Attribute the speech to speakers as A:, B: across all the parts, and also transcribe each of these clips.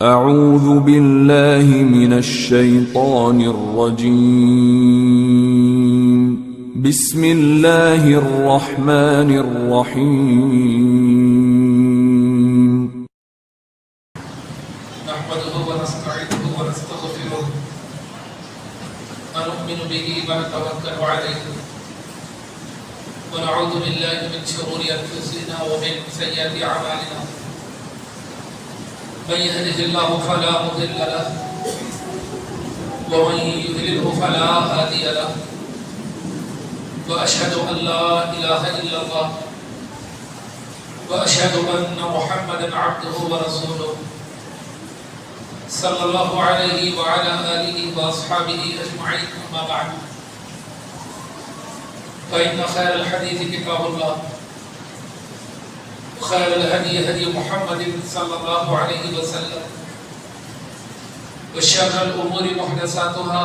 A: اعوذ باللہ من الشیطان الرجیم بسم اللہ الرحمن الرحیم
B: نحمده ونستعينه ونستغفره ونؤمن به ونتوكل عليه ونعوذ بالله من شرور انفسنا ومن سيئات اعمالنا من يهده الله فلا مضل له ومن يضلل فلا هادي له واشهد ان لا اله الا الله واشهد ان محمدا عبده ورسوله صلى الله عليه وعلى آله وأصحابه أجمعين أما بعد فإن خير الحديث كتاب الله وخير الهدي هدي محمد صلى الله عليه وسلم وشر الأمور محدثاتها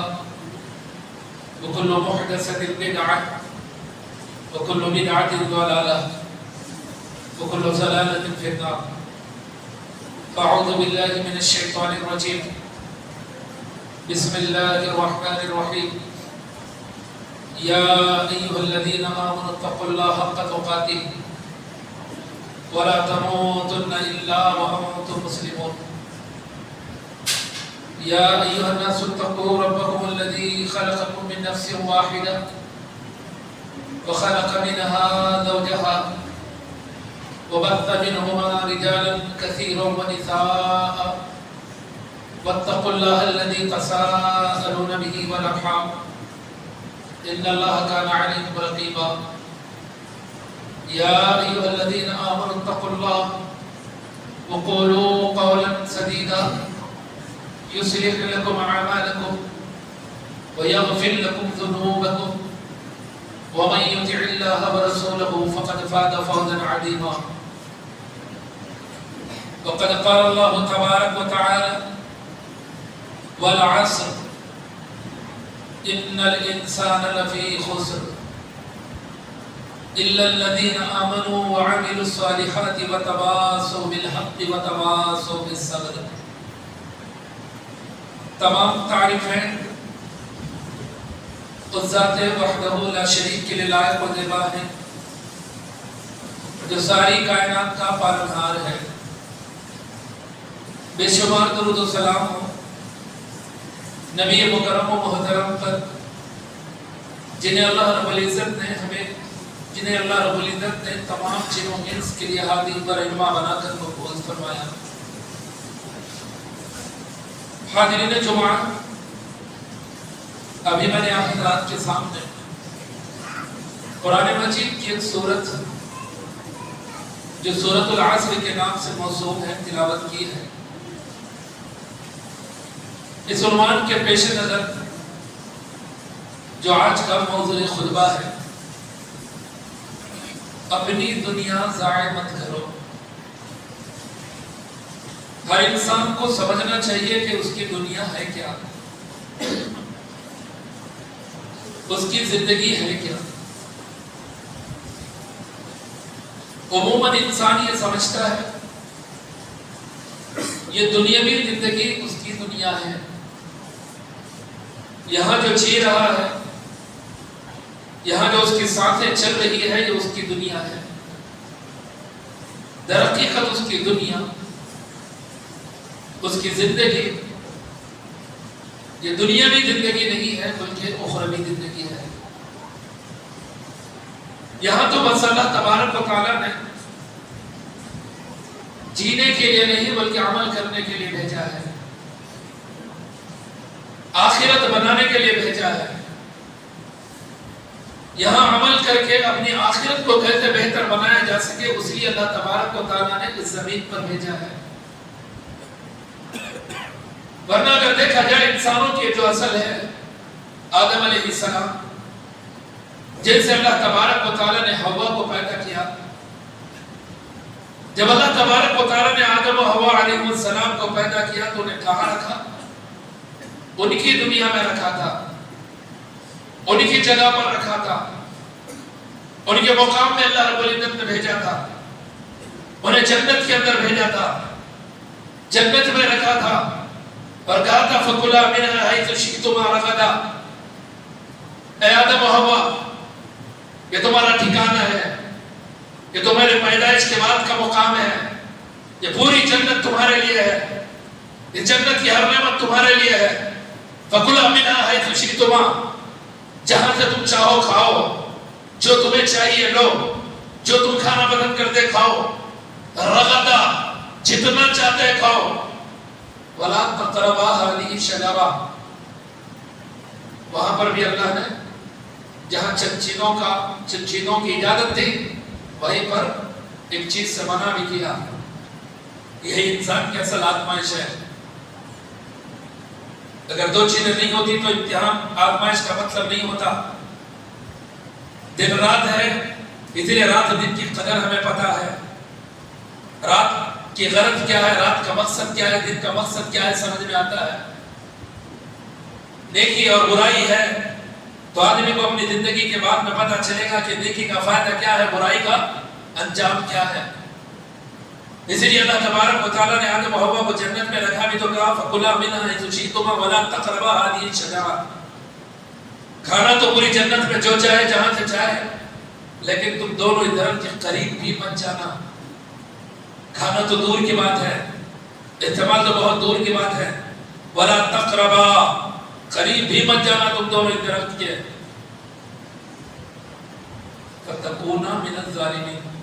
B: وكل محدثة بدعة وكل بدعة ضلالة وكل ضلالة في النار. أعوذ بالله من الشيطان الرجيم بسم الله الرحمن الرحيم يا أيها الذين آمنوا اتقوا الله حق تقاته ولا تموتن إلا وأنتم مسلمون يا أيها الناس اتقوا ربكم الذي خلقكم من نفس واحدة وخلق منها زوجها وبث منهما رجالا كثيرا ونساء واتقوا الله الذي تساءلون به والارحام ان الله كان عليكم رقيبا يا ايها الذين امنوا اتقوا الله وقولوا قولا سديدا يصلح لكم اعمالكم ويغفر لكم ذنوبكم ومن يطع الله ورسوله فقد فاز فوزا عظيما. وقد قال الله تبارك وتعالى والعصر إن الإنسان لفي خسر إلا الذين آمنوا وعملوا الصالحات وتواصوا بالحق وتواصوا بالصبر. تمام تعریفیں اس ذات وحدہ لا شریک کے لیے لائق و زیبا ہے جو ساری کائنات کا پالنہار ہے. بے شمار درود و سلام ہو نبی مکرم و محترم پر جنہیں اللہ رب العزت نے تمام جن و انس کے لیے ہادی پر علماء بنا کر مقبول فرمایا. حاضرین جمعہ، ابھی میں نے آپ حضرات کے سامنے قرآن مجید کی ایک سورت جو سورۃ العصر کے نام سے موسوم ہے تلاوت کی ہے. اس عنوان کے پیش نظر جو آج کا موضوع خطبہ ہے، اپنی دنیا ضائع مت کرو. ہر انسان کو سمجھنا چاہیے کہ اس کی دنیا ہے کیا، اس کی زندگی ہے کیا. عموماً انسان یہ سمجھتا ہے یہ دنیاوی زندگی اس کی دنیا ہے، یہاں جو جی رہا ہے، یہاں جو اس کی سانسیں چل رہی ہے، یہ اس کی دنیا ہے. در حقیقت اس کی دنیا، اس کی زندگی یہ دنیاوی زندگی نہیں ہے بلکہ اخروی زندگی ہے. یہاں تو بس اللہ تبارک و تعالیٰ نے جینے کے لیے نہیں بلکہ عمل کرنے کے لیے بھیجا ہے، آخرت بنانے کے لیے بھیجا ہے. یہاں عمل کر کے اپنی آخرت کو کیسے بہتر بنایا جا سکے اس لیے اللہ تبارک و تعالیٰ نے اس زمین پر بھیجا ہے. ورنہ اگر دیکھا جائے انسانوں کی جو اصل ہے آدم علیہ السلام، جن سے اللہ تبارک و تعالیٰ نے حوا کو پیدا کیا. جب اللہ تبارک و تعالیٰ نے آدم و حوا علیہ السلام کو پیدا کیا تو انہیں کہاں رکھا؟ ان کی دنیا میں رکھا تھا، ان کی جگہ پر رکھا تھا، ان کے مقام میں اللہ رب العزت نے بھیجا تھا. انہیں جنت کے اندر بھیجا تھا، جنت میں رکھا تھا. اور کہا تھا فَكُلَا مِنْهَا حَيْثُ شِئْتُمَا رَغَدًا، اے آدم و حوا یہ تمہارا ٹھکانہ ہے، یہ تمہارے پیدائش کے بعد کا مقام ہے، یہ پوری جنت تمہارے لیے ہے، اس جنت کی ہر نعمت تمہارے لیے ہے۔ فَكُلَا مِنْهَا حَيْثُ شِئْتُمَا، جہاں سے تم چاہو کھاؤ، جو تمہیں چاہیے لو، جو تم کھانا پسند کرتے کھاؤ، رغدا جتنا چاہتے کھاؤ، وَلَا تَقْرَبَا هَذِهِ الشَّجَرَةَ، وہاں پر بھی اللہ نے جہاں چند چیزوں کی اجازت تھی وہیں پر ایک چیز سے منع بھی کیا۔ یہی انسان کی اصل آزمائش ہے۔ اگر دو چیزیں نہیں ہوتی تو امتحان آزمائش کا مطلب نہیں ہوتا۔ دن رات ہے، اسی لیے رات دن کی قدر ہمیں پتا ہے، رات کی غرض کیا ہے، رات کا مقصد کیا ہے، دن کا مقصد کیا ہے سمجھ میں آتا ہے۔ نیکی اور برائی ہے تو آدمی کو اپنی زندگی کے بعد میں پتہ چلے گا کہ نیکی کا فائدہ کیا ہے، برائی کا انجام کیا ہے۔ اسی لیے اللہ تبارک و تعالیٰ نے آدم و حوا کو جنت میں رکھا بھی تو کہا فَكُلَا مِنْهَا حَيْثُ شِئْتُمَا وَلَا تَقْرَبَا هَذِهِ الشَّجَرَةَ، کھانا تو پوری جنت میں جو چاہے جہاں سے چاہے، لیکن تم دونوں درخت کے قریب بھی مت جانا۔ کھانا تو دور کی بات ہے، استعمال تو بہت دور کی بات ہے، وَلَا تَقْرَبَا، قریب بھی مت جانا تم دونوں درخت کے، فَتَكُونَا مِنَ الظَّالِمِينَ،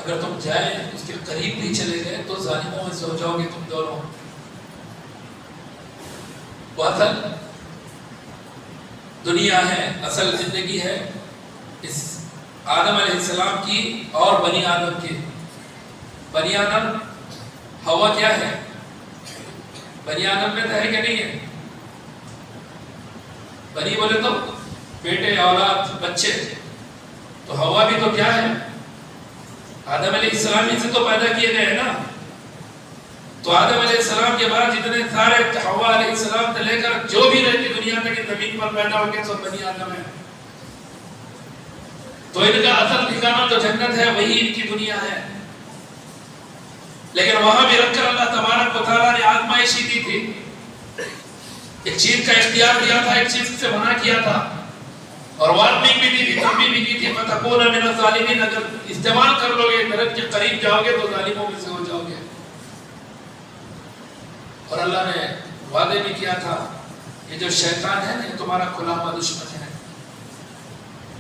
B: اگر تم جائے اس کے قریب بھی چلے گئے تو ظالموں میں سے ہو جاؤ گے تم دونوں۔ وہ اصل دنیا ہے، اصل زندگی ہے اس آدم علیہ السلام کی اور بنی آدم کی۔ بنی آدم ہوا کیا ہے؟ بنی آدم میں تو ہے کہ نہیں ہے؟ بنی بولے تو بیٹے، اولاد، بچے، تو ہوا بھی تو کیا ہے؟ آدم علیہ السلام ہی سے تو پیدا کیے گئے ہیں نا۔ تو آدم علیہ السلام کے بعد جتنے سارے حوا علیہ السلام سے لے کر جو بھی رہتی دنیا تک زمین پر پیدا ہو کے سب بنی آدم ہے۔ تو ان کا اصل ٹھکانہ تو جنت ہے، وہی ان کی دنیا ہے۔ لیکن وہاں بھی رکھ کر اللہ تبارک و تعالیٰ نے آزمائشی دی تھی، ایک چیز کا اختیار دیا تھا، ایک چیز سے منع کیا تھا، اور وارننگ بھی دی تھی، تنبیہ بھی کی تھی فَتَكُونَ مِنَ الظَّالِمِينَ، اگر استعمال کر لو گے، درخت کے قریب جاؤ گے تو ظالموں میں سے ہو جاؤ گے۔ اور اللہ نے وعدے بھی کیا تھا یہ جو شیطان ہے یہ تمہارا کھلا ہوا دشمن ہے۔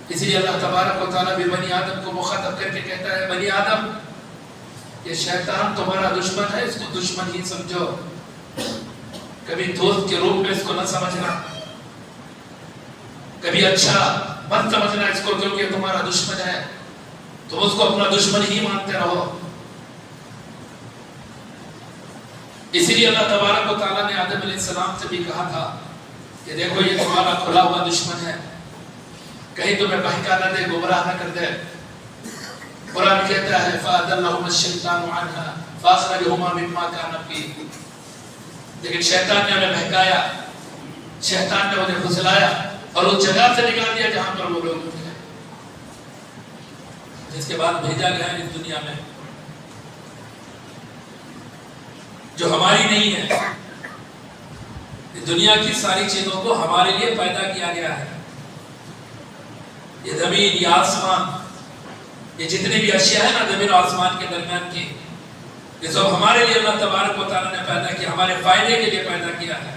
B: اسی لیے اللہ تبارک و تعالیٰ بھی بنی آدم کو مخاطب کر کے کہتا ہے بنی آدم یہ شیطان تمہارا دشمن ہے، اس کو دشمن ہی سمجھو، کبھی دوست کے روپ میں اس کو نہ سمجھنا، کبھی اچھا مت سمجھنا اس کو، کیونکہ تمہارا دشمن ہے، تم اس کو اپنا دشمن ہی مانتے رہو۔ اسی لیے اللہ تبارک و تعالیٰ نے آدم علیہ السلام سے بھی کہا تھا کہ دیکھو یہ تمہارا کھلا ہوا دشمن ہے، کہیں تمہیں بہکا نہ دے، گمراہ نہ کر دے۔ قرآن کہتا ہے فَأَذَلَّهُمَا الشَّيْطَانُ عَنْهَا فَأَخْرَجَهُمَا مِمَّا كَانَ فِيهِ، لیکن شیطان نے انہیں بہکایا، شیطان نے انہیں پھسلایا اور اس جگہ سے نکال دیا جہاں پر وہ لوگ تھے، جس کے بعد بھیجا گیا ہے اس دنیا میں جو ہماری نہیں ہے۔ اس دنیا کی ساری چیزوں کو ہمارے لیے پیدا کیا گیا ہے، یہ زمین، یہ آسمان، یہ جتنے بھی اشیاء ہیں نا زمین اور آسمان کے درمیان کی، یہ سب ہمارے لیے اللہ تبارک و تعالیٰ نے پیدا کیا، ہمارے فائدے کے لیے پیدا کیا ہے،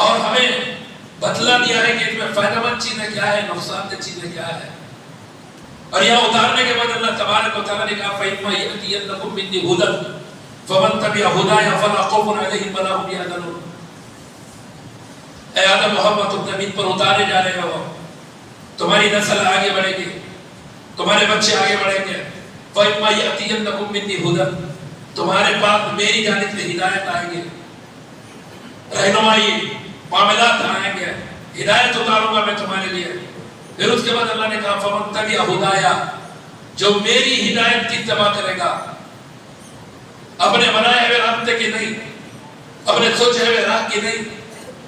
B: اور ہمیں بتلا دیا ہے کہ اس میں فائدہ مند چیزیں کیا ہے، نقصان دہ چیزیں کیا ہے۔ اور یہاں اتارنے کے بعد اللہ تبارک و تعالیٰ نے کہا فَإِمَّا يَأْتِيَنَّكُم مِّنِّي هُدًى فَمَن تَبِعَ هُدَايَ فَلَا خَوْفٌ عَلَيْهِمْ وَلَا هُمْ يَحْزَنُونَ۔ اے آدم محمد تم زمین پر اتارے جا رہے ہو، تمہاری نسل آگے بڑھے گی، تمہارے بچے آگے بڑھیں گے۔ فَإِمَّا يَأْتِيَنَّكُم مِّنِّي هُدًى، تمہارے پاس میری جانب سے ہدایت آئے گی، رہنمائی، معاملات آئیں گے، ہدایت اتاروں گا میں تمہارے لیے۔ پھر اس کے بعد اللہ نے کہا فَمَن تَبِعَ هُدَايَ، جو میری ہدایت کی اتباع کرے گا، اپنے بنائے ہوئے راستے کی نہیں، اپنے سوچے ہوئے راہ کی نہیں۔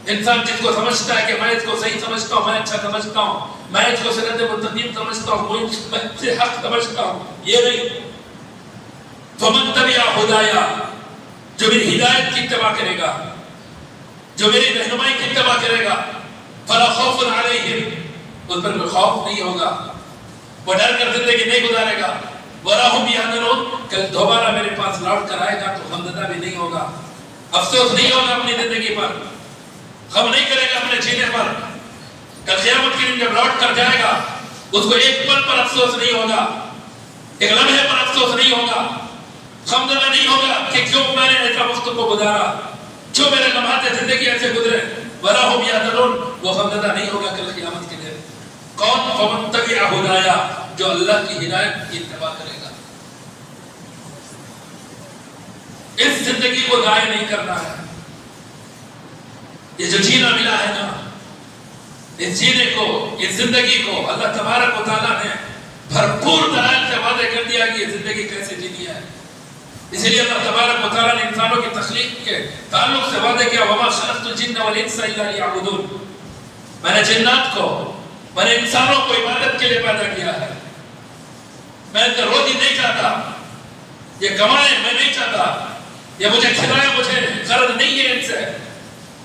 B: انسان جس کو سمجھتا ہے کہ میں اس کو صحیح سمجھتا ہوں، میں اچھا سمجھتا ہوں، میں اس کو صراط مستقیم سمجھتا ہوں، میں اس سے حق سمجھتا ہوں، یہ نہیں۔ فَمَن تَبِعَ هُدَايَ، جو میری ہدایت کی اتباع کرے گا، جو میری رہنمائی کی اتباع کرے گا، فلا خوف علیہم، ان پر کوئی خوف نہیں ہوگا، وہ ڈر کر زندگی نہیں گزارے گا، ولا هم يحزنون، کل دوبارہ میرے پاس لوٹ کر آئے گا تو غمزدہ بھی نہیں ہوگا، افسوس نہیں ہوگا اپنی زندگی پر، غم نہیں کرے گا اپنے جینے پر، کل قیامت کے دن جب لوٹ کر جائے گا اس کو ایک پل پر افسوس نہیں ہوگا، ایک لمحے پر افسوس نہیں ہوگا، غمزدہ نہیں ہوگا کہ کیوں میں نے ایسا وقت کو گزارا، کیوں میرے لمحات زندگی ایسے گزرے، ولا هم يحزنون، وہ غمزدہ نہیں ہوگا کل قیامت کے دن۔ کون؟ فمن تبع ہدایا، جو اللہ کی ہدایت کی اتباع کرے گا۔ اس زندگی کو ضائع نہیں کرنا ہے، یہ جو جینا ملا ہے نا، اس جینے کو، اس زندگی کو اللہ تبارک و تعالیٰ نے بھرپور دلائل سے واضح کر دیا کہ یہ زندگی کیسے جینی ہے۔ اسی لیے اللہ تبارک و تعالیٰ نے انسانوں کی تخلیق کے تعلق سے واضح کیا، وما خلقت الجن والانس الا لیعبدون، میں نے جنات کو، میں نے انسانوں کو عبادت کے لیے پیدا کیا ہے، میں ان سے روزی نہیں چاہتا، یہ کمائیں میں نہیں چاہتا، یہ مجھے کھلائے، مجھے غرض نہیں ہے ان سے،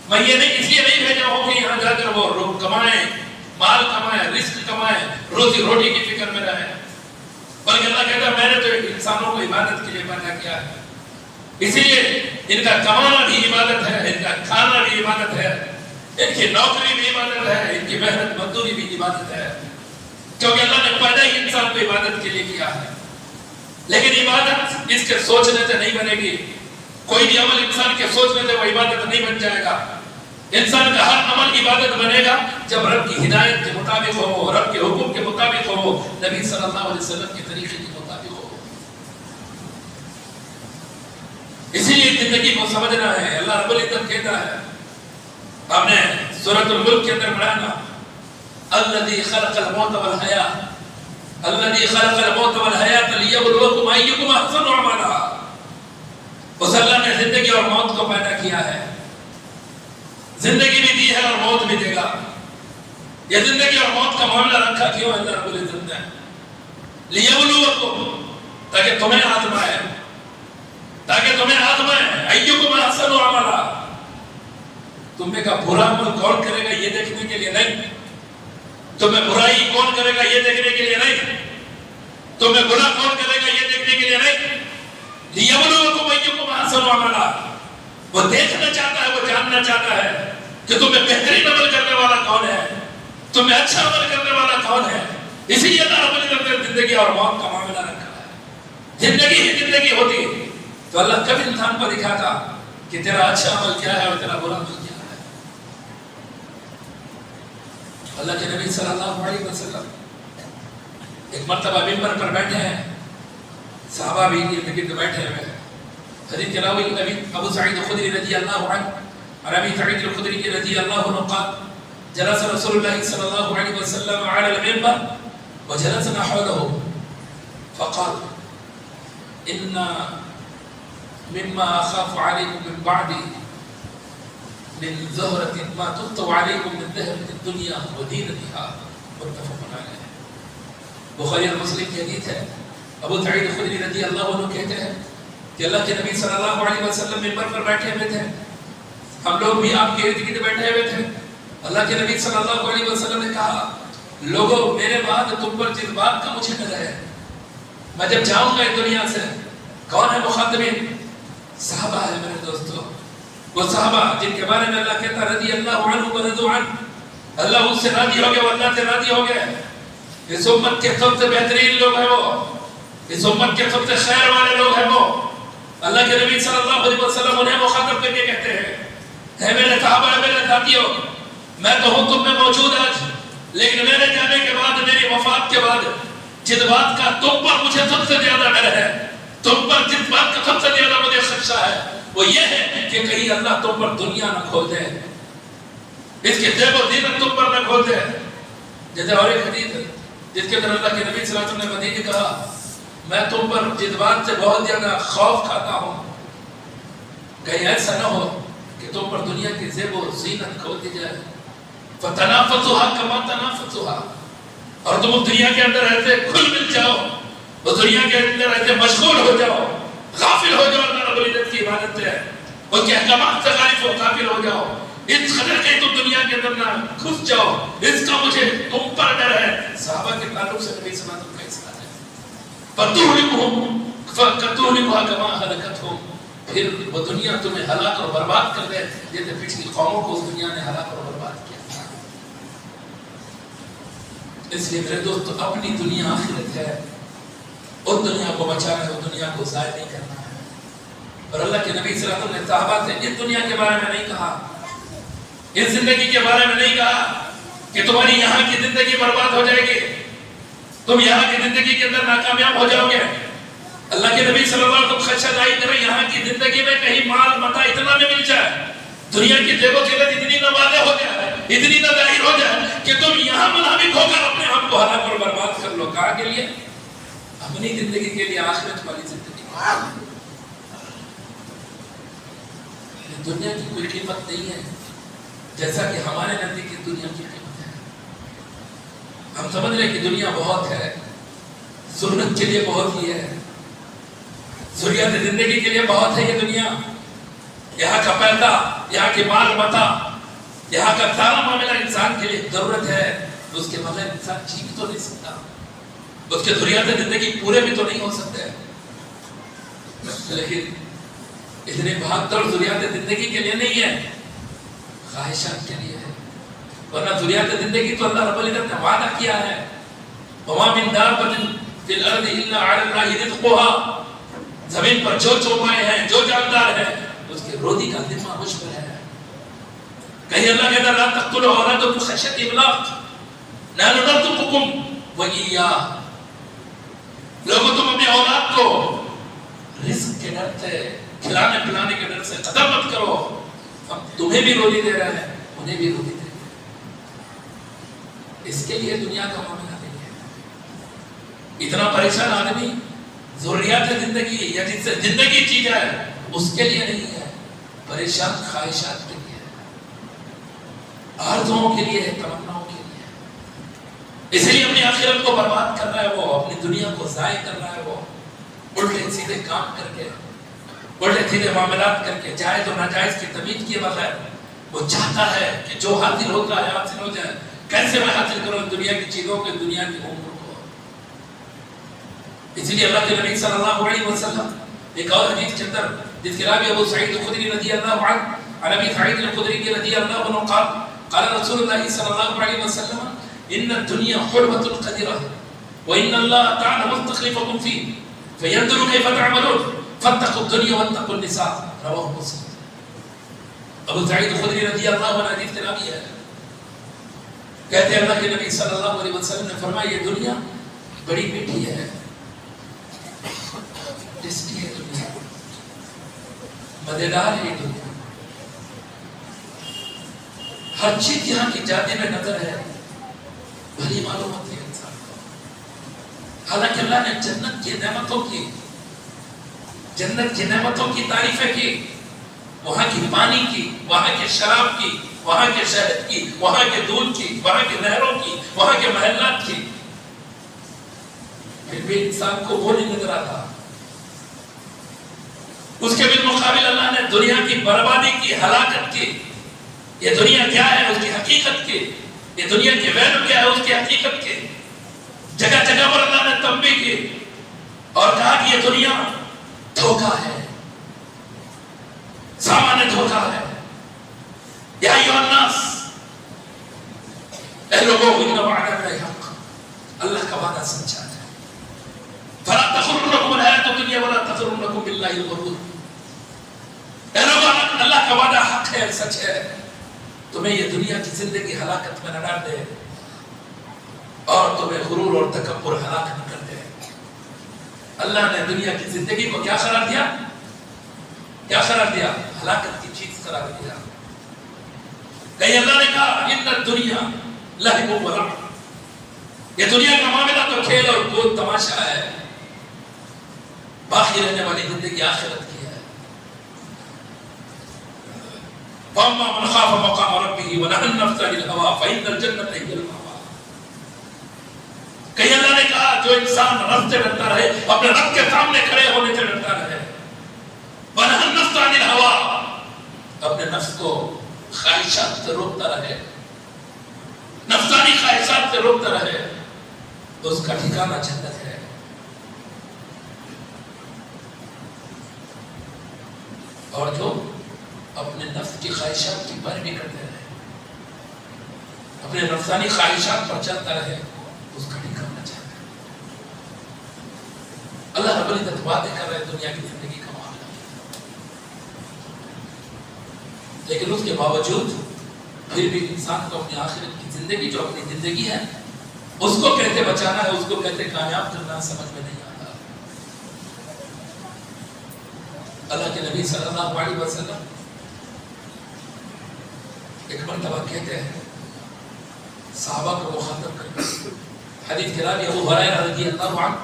B: میں یہ نہیں اس لیے نہیں بھیجا ہوں کہ یہاں جا کر وہ کمائیں، مال کمائیں، رزق کمائیں، روزی روٹی کی فکر میں رہیں، بلکہ اللہ کہتا ہے میں نے تو انسانوں کو عبادت کے لیے پیدا کیا ہے، اسی لیے ان کا کمانا بھی عبادت ہے، ان کا کھانا بھی عبادت ہے، ان کی نوکری بھی عبادت ہے، ان کی محنت مزدوری بھی عبادت ہے، کیونکہ اللہ نے پیدا ہی انسان کو عبادت کے لیے کیا ہے۔ لیکن عبادت اس کے سوچنے سے نہیں بنے گی، کوئی بھی عمل انسان کے سوچنے سے وہ عبادت نہیں بن جائے گا، انسان کا ہر عمل عبادت بنے گا جب رب کی ہدایت کے مطابق ہو، رب کے حکم کے مطابق ہو، نبی صلی اللہ علیہ وسلم کے طریقے کے مطابق ہو۔ اسی لیے زندگی کو سمجھنا ہے۔ اللہ رب العزت کہتا ہے، آپ نے سورۃ الملک کے اندر پڑھا نا، الذی خلق الموت والحیاۃ، الذی خلق الموت والحیاۃ لیبلوکم ایکم احسن عملا، اس اللہ نے زندگی اور موت کو پیدا کیا ہے، زندگی بھی دی ہے اور موت بھی دے گا۔ یہ زندگی اور موت کا معاملہ رکھا کیوں ہے اللہ رب العزت نے؟ لیبلوکم، تاکہ تمہیں آزمائے، تاکہ تمہیں آزمائے، ایکم احسن عملا، تمہیں کا برا عمل کون کرے گا یہ دیکھنے کے لیے نہیں، تمہیں برائی کون کرے گا یہ دیکھنے کے لیے نہیں، تمہیں گناہ کون کرے گا یہ دیکھنے کے لیے نہیں، لیبلوکم ایکم احسن عملا، وہ دیکھنا چاہتا ہے، وہ جاننا چاہتا ہے کہ تمہیں بہترین عمل کرنے والا کون ہے، تمہیں اچھا عمل کرنے والا کون ہے۔ اسی لیے اللہ رب العزت نے زندگی اور موت کا معاملہ رکھا ہے۔ زندگی ہی زندگی ہوتی تو اللہ کبھی انسان کو دکھاتا کہ تیرا اچھا عمل کیا ہے اور تیرا برا عمل کیا ہے۔ اللہ کے نبی صلی اللہ علیہ وسلم ایک مرتبہ منبر پر بیٹھے ہیں، صحابہ بھی ارد گرد بیٹھے ہوئے ہیں۔ حدیث کے راوی ابو سعید الخدری رضی اللہ عنہ، اور ابی سعید الخدری رضی اللہ عنہ قال جلس رسول اللہ صلی اللہ علیہ وسلم على المنبر وجلسنا حوله فقال ان مما اخاف عليكم من بعدي من زهرة ما تخطو عليكم من ذهب الدنيا ودينتها، متفق علیہ۔ بخاری اور مسلم کی حدیث ہے۔ ابو سعید الخدری رضی اللہ عنہ کہتے ہیں کہ اللہ کے نبی صلی اللہ علیہ وسلم منبر پر بیٹھے ہوئے تھے، ہم لوگ بھی آپ کے ارد گرد بیٹھے ہوئے تھے۔ اللہ کے نبی صلی اللہ علیہ وسلم نے کہا، لوگوں میرے بعد تم پر جس بات کا مجھے ڈر ہے، میں جب جاؤں گا اس دنیا سے، کون ہے مخاطبین؟ صحابہ ہے میرے دوستو، وہ صحابہ جن کے بارے میں اللہ کہتا رضی اللہ عنہ ورضوا عنہ، اللہ ان سے راضی ہو گئے، وہ اللہ سے راضی ہو گئے۔ اس امت کے سب سے بہترین لوگ ہیں وہ، اس امت کے سب سے خیر والے لوگ ہیں وہ۔ اللہ کے نبی صلی اللہ علیہ وسلم انہیں مخاطب کر کے کہتے ہیں، اے میرے صحابہ، اے میرے ساتھیوں، میں تو ہوں تم میں موجود آج، لیکن میرے جانے کے بعد، میری وفات کے بعد، جس بات کا تم پر مجھے سب سے زیادہ ڈر ہے، تم پر جس بات کا سب سے زیادہ مجھے خدشہ ہے، وہ یہ ہے کہ کہیں اللہ تم پر دنیا نہ کھول دے، اس کی زیب و زینت تم پر نہ کھول دے۔ جیسے اور ایک حدیث ہے جس کے اندر اللہ کے نبی صلی اللہ علیہ وسلم نے مدینہ کہا، میں تم پر جس بات سے بہت زیادہ خوف کھاتا ہوں، کہیں ایسا نہ ہو کہ تم پر دنیا کی زیب و زینت کھول دی جائے، فَتَنَافَسُهَا كَمَا تَنَافَسُهَا، اور تم اس دنیا کے اندر ایسے کھل مل جاؤ، اس دنیا کے اندر ایسے مشغول ہو جاؤ، غافل ہو جاؤ اللہ رب العزت کی عبادت ہے، اس کے احکامات سے غالب و قابل ہو جاؤ، اس قدر کے تم دنیا کے اندر نہ گھس جاؤ، اس کا مجھے تم پر ڈر ہے۔ صحابہ کے تعلق سے نبی صلی اللہ علیہ وسلم کا اصرار ہے، فَتُهْلِكُهُمْ فَكَتُهْلِكُهَا كَمَا أَهْلَكَتْهُمْ، پھر وہ دنیا تمہیں ہلاک اور برباد کر دے جیسے پچھلی قوموں کو اس دنیا نے ہلاک اور برباد کیا۔ اس لیے میرے دوست اپنی دنیا آخرت ہے، اور دنیا کو بچانا ہے، اور دنیا کو ضائع نہیں کرنا ہے۔ اور اللہ کے نبی صلی اللہ علیہ وسلم نے صحابہ سے اس دنیا کے بارے میں نہیں کہا، اس زندگی کے بارے میں نہیں کہا کہ تمہاری یہاں کی زندگی برباد ہو جائے گی، تم یہاں کی زندگی کے اندر ناکامیاب ہو جاؤ گے۔ اللہ کے نبی صلی اللہ علیہ وسلم خدشہ ظاہر کریں یہاں کی زندگی میں کہیں مال متاع اتنا نہ مل جائے، دنیا کی جیب و جہت اتنی نہ واضح ہو جائے، اتنی نہ ظاہر ہو جائے کہ تم یہاں منافق ہو کر اپنے آپ کو ہلاک اور برباد کر لو۔ کہاں کے لیے؟ اپنی زندگی کے لیے، آخرت والی زندگی۔ دنیا کی کوئی قیمت نہیں ہے جیسا کہ ہمارے نزدیک دنیا کی قیمت ہے۔ ہم سمجھ رہے کہ دنیا بہت ہے، ضرورت کے لیے بہت ہی ہے، ضروریات زندگی کے لیے بہت ہے یہ دنیا، یہاں کا پیدا، یہاں کے مال متاع، یہاں کا سارا معاملہ انسان کے لیے ضرورت ہے، اس کے بغیر انسان جی بھی تو نہیں سکتا، اس کے ضروریات زندگی پورے بھی تو نہیں ہو سکتے، لیکن اتنے بہت ضروریات زندگی کے لیے نہیں ہے، خواہشات کے لیے ہے۔ ورنہ ضروریات زندگی تو اللہ رب العزت نے وعدہ کیا ہے، وَمَا مِن دَابَّةٍ فِي الْأَرْضِ إِلَّا عَلَى اللَّهِ رِزْقُهَا، زمین پر جو چوپائے ہیں، جو جاندار ہیں، اس کے روزی کا ذمہ مجھ پر ہے۔ کہیں اللہ کہتا ہے لا تقتلوا اولادکم خشیۃ املاق نحن نرزقکم وإیاہم، لوگوں تم اپنی اولاد کو رزق کے ڈر سے، کھلانے پلانے کے ڈر سے قتل مت کرو، ہم تمہیں بھی روزی دے رہے ہیں، انہیں بھی روزی دے رہے ہیں۔ اس کے لیے دنیا کا معاملہ نہیں ہے۔ اتنا پریشان آدمی ضروریات زندگی یا جس سے زندگی جی جائے اس کے لیے نہیں ہے، پریشان خواہشات کے لیے ہے، آرزوؤں کے لیے ہے، تمناؤں کے لیے ہے۔ اس لیے اپنی آخرت کو برباد کر رہا ہے وہ، اپنی دنیا کو ضائع کر رہا ہے وہ، الٹے سیدھے کام کر کے، الٹے سیدھے معاملات کر کے، جائز و ناجائز کی تمیز کیے بغیر وہ چاہتا ہے کہ جو حاصل ہوتا ہے حاصل ہو جائے، کیسے میں حاصل کروں دنیا کی چیزوں کو، دنیا کی امور کو۔ اس لیے اللہ کے نبی صلی اللہ علیہ وسلم ایک اور حدیث کے اندر جس کے راوی ابو سعید الخدری رضی اللہ عنہ، عن ابی سعید الخدری رضی اللہ عنہ قال قال رسول اللہ صلی اللہ علیہ وسلم ان الدنيا حلوة قدرة وان الله تعالى مستخلفكم فيه فينظر كيف تعملون فاتقوا الدنيا واتقوا النساء، رواه مسلم۔ ابو سعید الخدری رضی اللہ عنہ حدیث کے راوی ہے، کہتے ہیں اللہ کے نبی صلی اللہ علیہ وسلم نے فرمایا یہ دنیا بڑی میٹھی ہے، ٹیسٹی ہے دنیا، مزیدار ہے یہ دنیا، ہر چیز یہاں کی جاتے میں نظر ہے، بھلی معلوم ہوتی ہے انسان کو۔ حالانکہ اللہ نے جنت کی نعمتوں کی تعریفیں کی، وہاں کی پانی کی، وہاں کے شراب کی، وہاں کے شہد کی، وہاں کے دودھ کی، وہاں کے نہروں کی، وہاں کے محلات کی، پھر بھی انسان کو وہ نہیں نظر آتا۔ اس کے بالمقابل اللہ نے دنیا کی بربادی کی، ہلاکت کی، یہ دنیا کیا ہے اس کی حقیقت کی، یہ دنیا کی ویلیو کیا ہے اس کی حقیقت کی، جگہ جگہ پر اللہ نے تنبیہ کی اور کہا کہ یہ دنیا دھوکہ ہے، سامان دھوکہ ہے۔ یا ایھا الناس، اے لوگوں ان وعد اللہ حق، اللہ کا وعدہ سچا ہے۔ فلا تغرنکم الحیاۃ الدنیا ولا تغرنکم باللہ الغرور، اے لوگوں اللہ کا وعدہ حق ہے، سچ ہے، تمہیں یہ دنیا کی زندگی ہلاکت میں نہ ڈال دے اور تمہیں غرور اور تکبر ہلاک نہ کر دے۔ اللہ نے دنیا کی زندگی کو کیا قرار دیا؟ کیا قرار دیا؟ ہلاکت کی چیز قرار دیا۔ کہیں اللہ نے کہا ان الدنیا لہو و لعب، یہ دنیا کا معاملہ تو کھیل اور کود تماشا ہے، باقی رہنے والی زندگی آخرت کی ہے۔ فَأَمَّا مَنْ خَافَ مَقَامَ رَبِّهِ وَنَهَى النَّفْسَ عَنِ الْهَوَىٰ فَإِنَّ الْجَنَّةَ هِيَ الْمَأْوَىٰ۔ کہیں اللہ نے کہا جو انسان رب سے ڈرتا رہے، اپنے رب کے سامنے کھڑے ہونے سے ڈرتا رہے، وَنَهَى النَّفْسَ عَنِ نفس کو خواہشات سے روکتا رہے، نفسانی خواہشات سے روکتا رہے، تو اس کا ٹھکانہ جنت ہے۔ اور جو اپنے نفس کی خواہشات کی پیروی کرتے رہے، اپنے نفسانی خواہشات پر چلتا رہے، اس کا ٹھکانہ جنت ہے۔ اللہ رب العزت وعدے کر رہے دنیا کی زندگی کا معاملہ، لیکن اس کے باوجود پھر بھی انسان کو اپنی آخرت کی زندگی، جو اپنی زندگی ہے، اس کو کیسے بچانا ہے، اس کو کیسے کامیاب کرنا سمجھ میں نہیں آتا۔ اللہ کے نبی صلی اللہ علیہ وسلم ایک مرتبہ کہتے ہیں صحابہ کو مخاطب کر کے، حدیث کلام ابو ہریرہ رضی اللہ عنہ،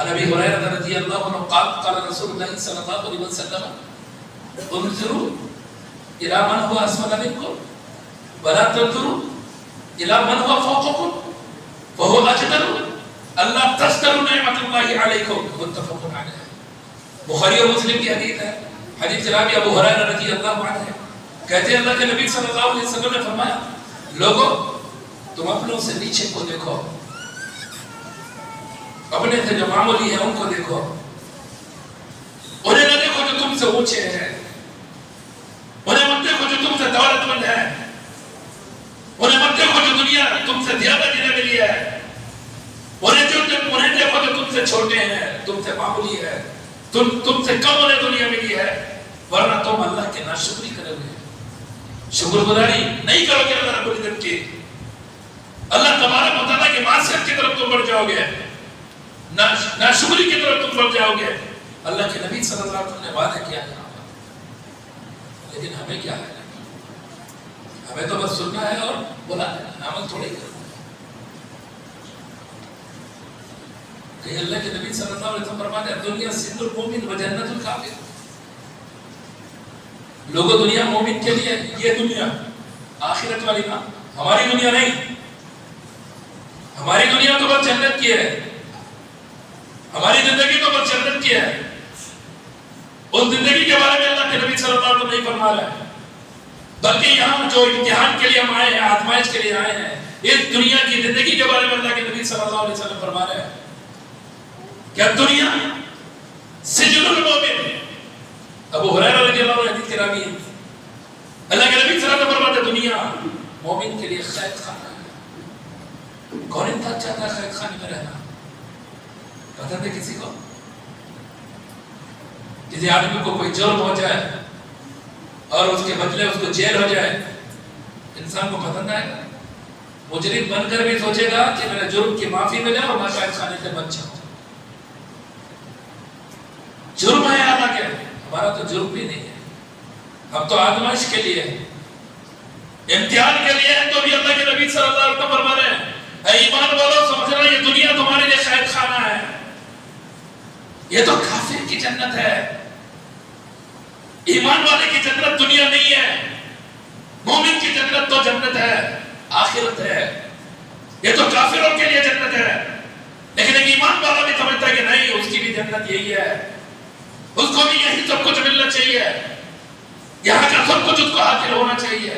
B: ابی ہریرہ رضی اللہ عنہ قال قال رسول اللہ صلی اللہ علیہ وسلم انظروا الى من هو اسفل منكم ولا تنظروا الى من هو فوقكم وهو اجدر الا تشكروا نعمت اللہ علیکم، متفق علیہ۔ بخاری اور مسلم کی حدیث ہے، حدیث کلام ابو ہریرہ رضی اللہ عنہ ہے، کہتے ہیں اللہ کے نبی صلی اللہ علیہ وسلم نے فرمایا لوگوں تم اپنوں سے نیچے کو دیکھو، اپنے سے جو معمولی ہیں ان کو دیکھو، انہیں نہ دیکھو جو تم سے اونچے ہیں، انہیں مت دیکھو جو تم سے دولت مند ہے، انہیں مت دیکھو جو دنیا تم سے زیادہ جنہیں ملی ہے، انہیں دیکھو جو تم سے چھوٹے ہیں، تم سے معمولی ہے، تم سے کم انہیں دنیا ملی ہے، ورنہ تم اللہ کے ناشکری کرو گے، شکر گزاری نہیں کرو گے اللہ رب العزت کی، اللہ تبارک و تعالیٰ کی معصیت کی طرف تم بڑھ جاؤ گے، ناشکری کی طرف تم بڑھ جاؤ گے۔ اللہ کے نبی صلی اللہ علیہ وسلم نے وعدہ کیا ہے، لیکن ہمیں کیا ہے؟ ہمیں تو بس سننا ہے اور بلانا ہے، عمل تھوڑے کرنا ہے۔ کہ اللہ کے نبی صلی اللہ علیہ وسلم فرماتے ہیں دنیا سند المومن و جنت الکافر، لوگوں دنیا مومن کے لیے یہ دنیا آخرت والی نا، ہماری دنیا نہیں، ہماری دنیا تو بس جنت کی ہے، ہماری زندگی تو بس جنت کی ہے، اس زندگی کے بارے میں اللہ کے نبی صلی اللہ علیہ وسلم نہیں فرما رہا ہے، بلکہ یہاں جو امتحان کے لیے ہم آئے ہیں، آزمائش کے لیے آئے ہیں، اس دنیا کی زندگی کے بارے میں اللہ کے نبی صلی اللہ علیہ وسلم فرما رہے ہیں کہ دنیا سجن المومن۔ ابو ہریرہ رضی اللہ عنہ حدیث کے راوی ہیں، اللہ کے نبی صلی اللہ علیہ وسلم فرماتے ہیں دنیا مومن کے لیے قید خانہ ہے۔ کون انسان چاہتا ہے قید خانے میں رہنا؟ پتہ ہے کسی کو؟ کسی آدمی کو کوئی جرم ہو جائے اور اس کے بدلے اس کو جیل ہو جائے، انسان کو پسند آئے گا؟ مجرم بن کر بھی سوچے گا کہ میرے جرم کی معافی ملے اور میں قید خانے سے بچ جاؤں۔ جرم ہے حالانکہ ہمارا تو جرم بھی نہیں ہے، ہم تو آزمائش کے لیے امتحان کے لیے ہیں، تو بھی اللہ کے نبی صلی اللہ علیہ وسلم فرما رہے ہیں اے ایمان والو سمجھنا یہ دنیا تمہارے لیے قید خانہ ہے، یہ تو کافر کی جنت ہے، ایمان والے کی جنت دنیا نہیں ہے، مومن کی جنت تو جنت ہے، آخرت ہے، یہ تو کافروں کے لیے جنت ہے، لیکن ایک ایمان والا بھی سمجھتا ہے کہ نہیں اس کی بھی جنت یہی ہے، اس کو بھی یہی سب کچھ ملنا چاہیے، یہاں کا سب کچھ اس کو حاصل ہونا چاہیے۔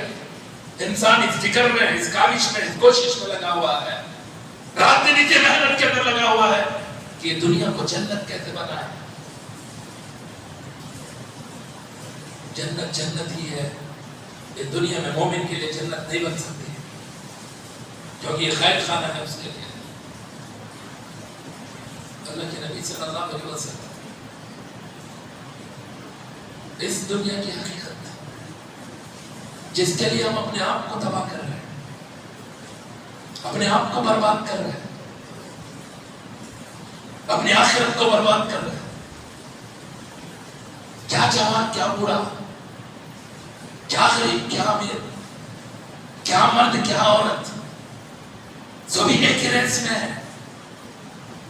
B: انسان اس فکر میں، اس کاوش میں، اس کوشش میں لگا ہوا ہے، رات دن نیچے محنت کے اندر لگا ہوا ہے کہ یہ دنیا کو جنت کیسے بنائے۔ جنت جنت ہی ہے، یہ دنیا میں مومن کے لیے جنت نہیں بن سکتی کیونکہ یہ قید خانہ ہے اس کے لیے۔ اللہ کے نبی صلی اللہ علیہ وسلم اس دنیا کی حقیقت جس کے لیے ہم اپنے آپ کو تباہ کر رہے ہیں، اپنے آپ کو برباد کر رہے ہیں، اپنی آخرت کو برباد کر رہے ہیں، کیا جوان کیا بوڑھا، کیا غریب کیا امیر، کیا مرد کیا عورت، سبھی ایک ہی ریس میں ہے،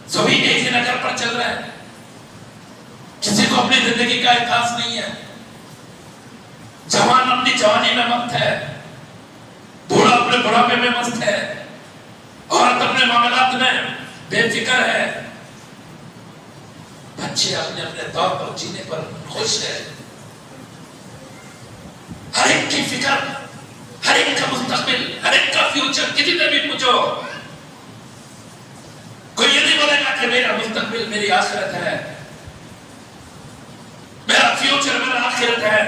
B: سبھی ایک ہی نگر پر چل رہے ہیں، کسی کو اپنی زندگی کا احساس نہیں ہے، جوان اپنی جوانی میں مست ہے، بوڑھا اپنے بڑھاپے میں مست ہے، عورت اپنے معاملات میں بے فکر ہے، بچے اپنے اپنے طور پر جینے پر خوش ہے، گھر، ہر ایک کا مستقبل، ہر ایک کا فیوچر کسی سے بھی پوچھو، کوئی یہ نہیں بولے گا کہ میرا مستقبل میری آخرت ہے، میرا فیوچر میرا آخرت ہے،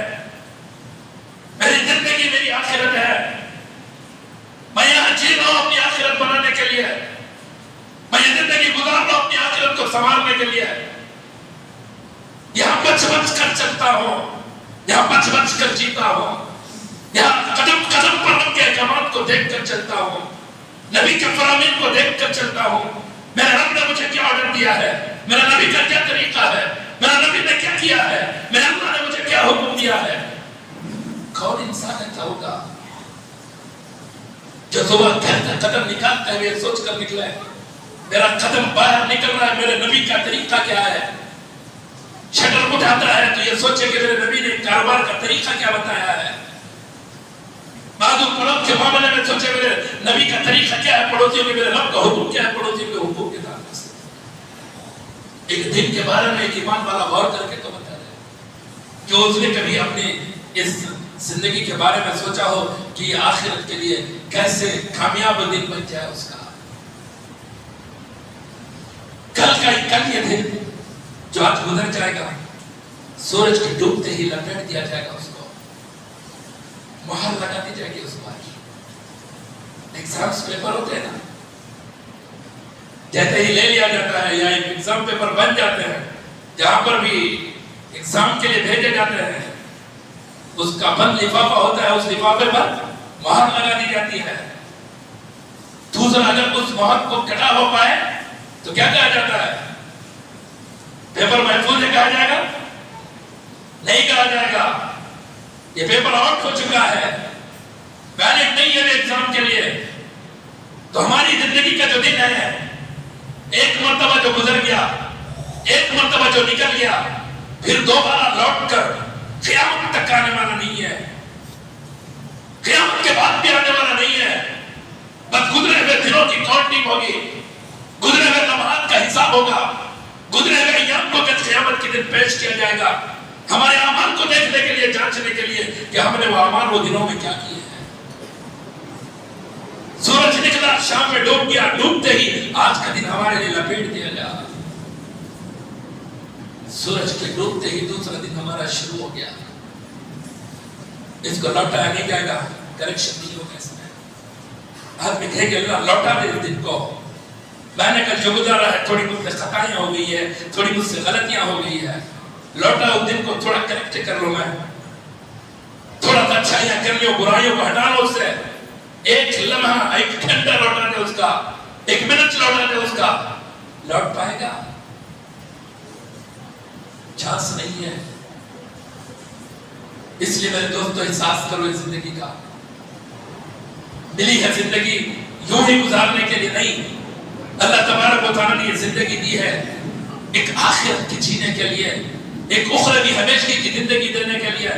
B: میری زندگی میری آخرت ہے، میں یہاں جی رہا ہوں اپنی آخرت بنانے کے لیے، میں یہ زندگی گزار رہا ہوں اپنی آخرت کو سنوارنے کے لیے، یہاں بچ بچ کر چلتا ہوں، یہاں بچ بچ کر جیتا ہوں، یہاں قدم قدم پر رب کے احکامات کو دیکھ کر چلتا ہوں، نبی کے فرامین کو دیکھ کر چلتا ہوں، میرے رب نے مجھے کیا آرڈر دیا ہے، میرا نبی کا کیا طریقہ ہے، میرا نبی نے کیا کیا ہے، میرے اللہ نے مجھے کیا حکم دیا ہے۔ کون انسان ایسا ہوگا جو صبح گھر سے قدم نکالتے ہوئے سوچ کر نکلے میرا قدم باہر نکل رہا ہے، میرے نبی کا طریقہ کیا ہے، شٹر اٹھاتا ہے تو یہ سوچے کہ میرے نبی نے کاروبار کا طریقہ کیا بتایا ہے، بعض پڑوس کے معاملے میں سوچے میرے نبی کا طریقہ کیا ہے، پڑوسیوں کے میرے رب کا حکم کیا ہے، پڑوسیوں کے حقوق کے تعلق سے ایک دن کے بارے میں ایک ایمان والا غور کر کے تو بتا دے کہ اس نے کبھی اپنے اس زندگی کے بارے میں سوچا ہو کہ آخرت کے لیے کیسے کامیاب دن بن جائے اس کا، کل یہ دن جو آج گزر جائے گا، سورج کے ڈوبتے ہی لپیٹ دیا جائے گا، اس کو مہر لگا دی جائے گی اس پر۔ ایگزامز پیپر ہوتے ہیں نا، جیسے ہی لے لیا جاتا ہے یا ایک ایگزام پیپر بن جاتے ہیں، جہاں پر بھی ایگزام کے لیے بھیجے جاتے ہیں، اس کا بند لفافہ ہوتا ہے، اس لفافے پر مہر لگا دی جاتی ہے۔ دوسرا اگر اس مہر کو کٹا ہو پائے تو کیا کہا جاتا ہے، پیپر محفوظ ہے کہا جائے گا؟ نہیں کہا جائے گا، یہ پیپر آؤٹ ہو چکا ہے، ویلڈ نہیں ہے ایگزام کے لیے۔ تو ہماری زندگی کا جو دن ہے، ایک مرتبہ جو گزر گیا، ایک مرتبہ جو نکل گیا، پھر دوبارہ لوٹ کر قیامت تک آنے والا نہیں ہے، قیامت کے بعد بھی آنے والا نہیں ہے، بس گزرے ہوئے دنوں کی کاؤنٹنگ ہوگی، گزرے ہوئے لمحات کا حساب ہوگا، گزرے ہوئے ایام کو جب قیامت کے دن پیش کیا جائے گا، ہمارے اعمال کو دیکھنے کے لیے، جانچنے کے لیے کہ ہم نے وہ اعمال وہ دنوں میں کیا کیے ہیں۔ سورج نکلا، شام میں ڈوب گیا، ڈوبتے ہی آج کا دن ہمارے لیے لپیٹ دیا گیا، سورج کے ڈوبتے ہی دوسرا دن ہمارا شروع ہو گیا۔ اس کو لوٹایا نہیں جائے گا، کریکشن نہیں ہوگا اس میں۔ آدمی کہے کہ اللہ لوٹا دے اس دن کو، میں نے کل جو گزارا ہے تھوڑی مجھ سے خطائیاں ہو گئی ہے، تھوڑی مجھ سے غلطیاں ہو گئی ہے، لوٹا اس دن کو تھوڑا کریکٹ کر لوں، میں تھوڑا سا اچھائیاں کر لوں، برائیوں کو ہٹا لو اس سے، ایک لمحہ، ایک گھنٹہ لوٹا دے اس کا، ایک منٹ لوٹا دے اس کا، لوٹ پائے گا؟ چانس نہیں ہے۔ اس لیے میرے دوستو احساس کرو اس زندگی کا، ملی ہے زندگی یوں ہی گزارنے کے لیے نہیں، اللہ تبارک و تعالیٰ نے یہ زندگی دی ہے ایک آخرت کی جینے کے لیے، ایک اخروی ہمیشگی کی زندگی دینے کے لیے،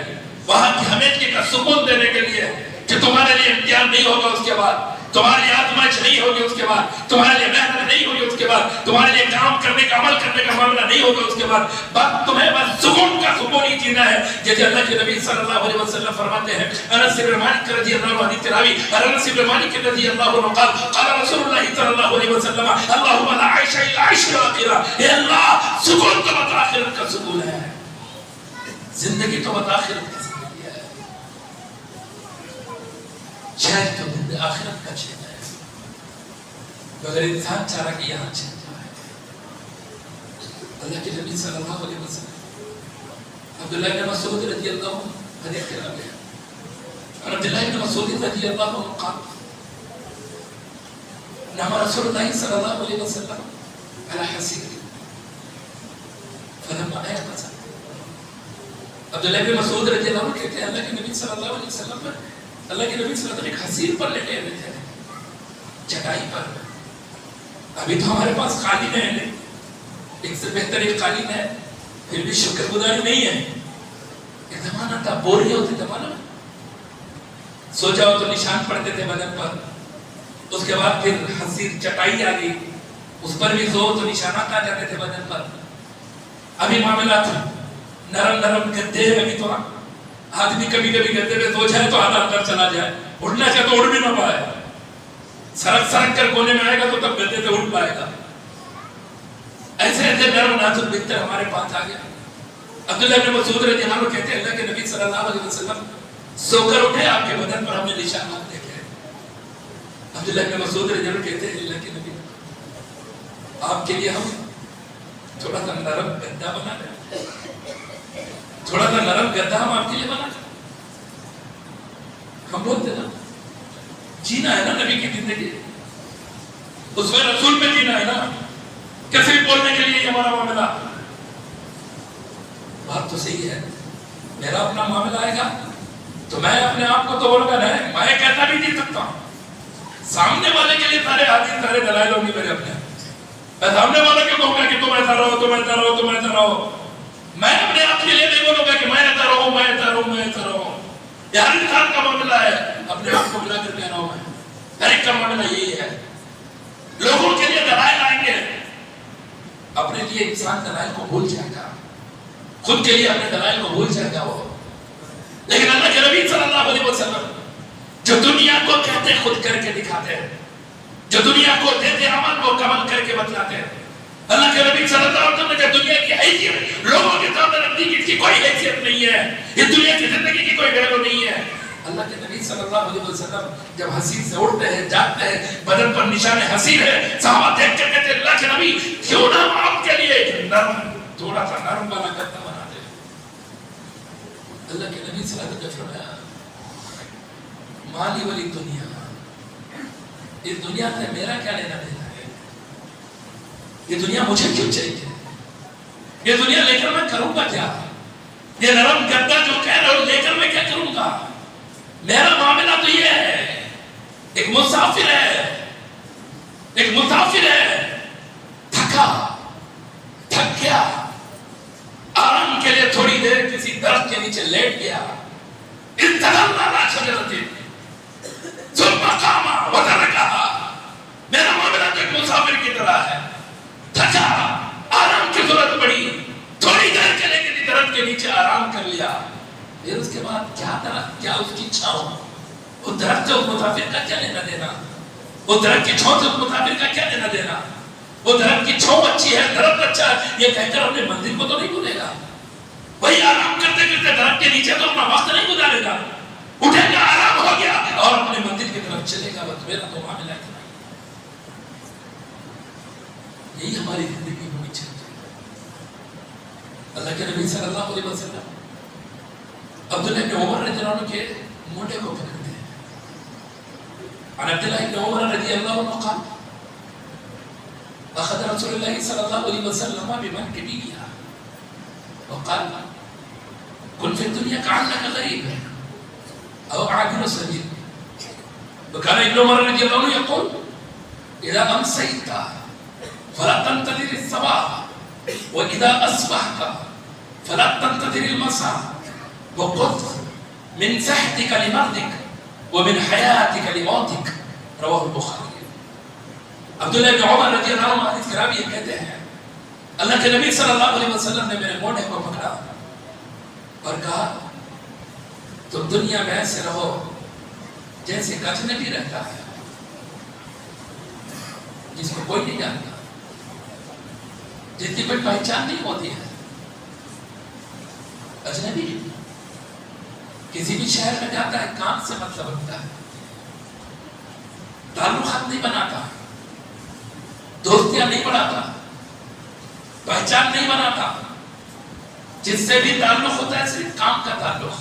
B: وہاں کی ہمیشگی کا سکون دینے کے لیے، کہ تمہارے لیے امتحان نہیں ہوگا اس کے بعد، تمہارے لیے آزمائش نہیں ہوگی اس کے بعد، تمہارے لیے محنت نہیں ہوگی اس کے بعد، تمہارے لیے کام کرنے کا، عمل کرنے کا معاملہ نہیں ہوگا اس کے بعد، بس تمہیں بس سکون کا سکون ہی جینا ہے۔ جیسے اللہ کے نبی صلی اللہ علیہ وسلم فرماتے ہیں، انس بن مالک رضی اللہ عنہ حدیث راوی، انس بن مالک رضی اللہ عنہ قال قال رسول اللہ صلی اللہ علیہ وسلم اللهم لا عيش الا عيش الاخرہ، اے اللہ سکون تو بس آخرت کا سکون ہے، زندگی تو بس آخرت کا زندگی ہے، چین تو آخرت کا چین ہے۔ تو اگر انسان چاہ رہا کہ یہاں چین جائے، اللہ کے نبی صلی اللہ علیہ وسلم عبداللہ بن مسعود رضی اللہ عنہ حدیث کے راوی ہے، عبداللہ بن مسعود رضی اللہ عنہ قال نام رسول اللہ صلی اللہ علیہ وسلم على حسیر فلما ایقظ، عبداللہ بن مسعود رضی اللہ عنہ کہتے ہیں اللہ کے نبی صلی اللہ علیہ وسلم پر، اللہ کے نبی صلی اللہ علیہ وسلم ایک حسیر پر لیٹے ہوئے تھے، چٹائی پر، ابھی تو ہمارے پاس قالین ہے نہیں، ایک سے بہتر ایک قالین ہے، پھر بھی شکر گزاری نہیں ہے، ایک زمانہ تھا بوری ہوتے تھے، معلوم سو جاؤ تو نشان پڑتے تھے بدن پر، اس کے بعد پھر حسیر چٹائی آ گئی، اس پر بھی سو تو نشانات آ جاتے تھے بدن پر، ابھی معاملات نرم نرم گدے ابھی تو آدمی کبھی کبھی گدے پہ سو جائے تو آدھا اندر چلا جائے، اٹھنا چاہے تو اٹھ بھی نہ پائے، سرک سرک کر کونے میں آئے گا تو تب گدے پہ اٹھ پائے گا. ایسے ایسے نرم نازک بستر ہمارے پاس آ گیا. عبداللہ بن مسعود رضی اللہ عنہ کہتے ہیں اللہ کے نبی صلی اللہ علیہ وسلم سو کر اٹھے، آپ کے بدن پر ہم نے نشانات دیکھے. عبداللہ بن مسعود رضی اللہ عنہ کہتے ہیں اللہ کے نبی آپ کے لیے ہم تھوڑا سا نرم گدا بنا دیں، تھوڑا سا نرم گدا ہم آپ کے لیے بنا دیں. ہم بولتے نا جینا ہے نا نبی کی زندگی، اس میں رسول پہ جینا ہے نا، کیسے بھی بولنے کے لیے یہ ہمارا معاملہ. بات تو صحیح ہے، میرا اپنا معاملہ آئے گا تو میں اپنے آپ کو تو بولوں گا نہیں، میں کہتا بھی جی سکتا ہوں. سامنے والے کے لیے سارے حدیث سارے دلائل ہوں گے میرے اپنے. میں سامنے والے کو کہوں گا کہ تم ایسا رہو، تم ایسا رہو، تم ایسا رہو. میں اپنے آپ کے لیے نہیں بولوں گا کہ میں ایسا رہوں، میں ایسا رہوں، میں ایسا رہوں. یہ ہر انسان کا معاملہ ہے، اپنے آپ کو ملا کر کہہ رہا ہوں میں. ہر ایک کا معاملہ یہی ہے. لوگوں کے لیے دلائل آئیں گے، اپنے لیے انسان دلائل کو بھول جائے گا، خود کے لیے اپنے دلائل کو بھول جائے گا وہ. لیکن اللہ کے نبی صلی اللہ علیہ وسلم جو دنیا کو کہتے خود کر کے دکھاتے ہیں، جو دنیا کو دیتے عمل کو کمل کر کے بتلاتے ہیں. اللہ کے نبی صلی اللہ علیہ وسلم نے دنیا کی حیثیت لوگوں کے سامنے رکھنے کی اس کی کوئی حیثیت نہیں ہے، اس دنیا کی زندگی کی کوئی ویلو نہیں ہے. اللہ کے نبی صلی اللہ علیہ وسلم جب حسین سے اٹھتے ہیں جاگتے ہیں، بدن پر نشان حسین ہے، صحابہ دیکھ کر کہتے ہیں اللہ کے نبی کیوں نہ ہم آپ کے لیے نرم تھوڑا سا نرم والا گدا بنا دیں. اللہ کے نبی صلی اللہ علیہ وسلم نے فرمایا مالی والی دنیا، اس دنیا سے میرا کیا لینا دینا ہے؟ یہ دنیا مجھے کیوں چاہیے؟ یہ دنیا لے کر میں کروں گا کیا؟ یہ نرم گدا جو کہہ رہے ہو لے کر میں کیا کروں گا؟ میرا معاملہ تو یہ ہے، ایک مسافر ہے، ایک مسافر ہے، تھکا تھک گیا، آرام کے لیے تھوڑی دیر کسی درخت کے نیچے لیٹ گیا. میرا معاملہ تو ایک مسافر کی طرح ہے، تھکا، آرام کی ضرورت پڑی، تھوڑی دیر کے لیے کسی درخت کے نیچے آرام کر لیا. پھر اس کے بعد کیا درخت، کیا اس کی چھاؤں، وہ درخت سے اس مسافر کا کیا لینا دینا؟ وہ درخت کی چھاؤں سے اس مسافر کا کیا لینا دینا؟ وہ درخت کی چھاؤں اچھی ہے، درخت اچھا ہے، یہ کہہ کر اپنے منزل کو تو نہیں بھولے گا. وہی آرام کرتے کرتے درخت کے نیچے تو اپنا وقت نہیں گزارے گا، اٹھے گا، آرام ہو گیا اور اپنے منزل کی طرف چلے گا. بس میرا تو معاملہ ہے. یہی ہماری زندگی ہونی چاہیے. اللہ کے نبی صلی اللہ علیہ وسلم عبداللہ بن عمر رضی اللہ عنہ کے موڈے کو پکڑتے ہیں. عن عبداللہ بن عمر رضی اللہ عنہ قال اخذ رسول اللہ صلی اللہ علیہ وسلم بمنکبی وقال كن في الدنيا كأنك غريب أو عابر سبيل. وكان ابن عمر رضي الله عنه يقول إذا أمسيت فلا تنتظر الصباح وإذا أصبحت فلا تنتظر المساء وخذ من صحتك لمرضك ومن حياتك لموتك. رواه البخاري. عبداللہ بن عمر رضی اللہ عنہ حدیث کے راوی یہ کہتے ہیں اللہ کے نبی صلی اللہ علیہ وسلم نے میرے موڑے کو پکڑا اور کہا تم دنیا میں ایسے رہو جیسے ایک اجنبی رہتا ہے جس کو کوئی نہیں جانتا، جس کی کوئی پہچان نہیں ہوتی ہے. اجنبی کسی بھی شہر میں جاتا ہے کام سے مطلب رکھتا ہے، تعلقات نہیں بناتا، دوستیاں نہیں بناتا، پہچان نہیں بناتا. جس سے بھی تعلق ہوتا ہے صرف کام کا تعلق،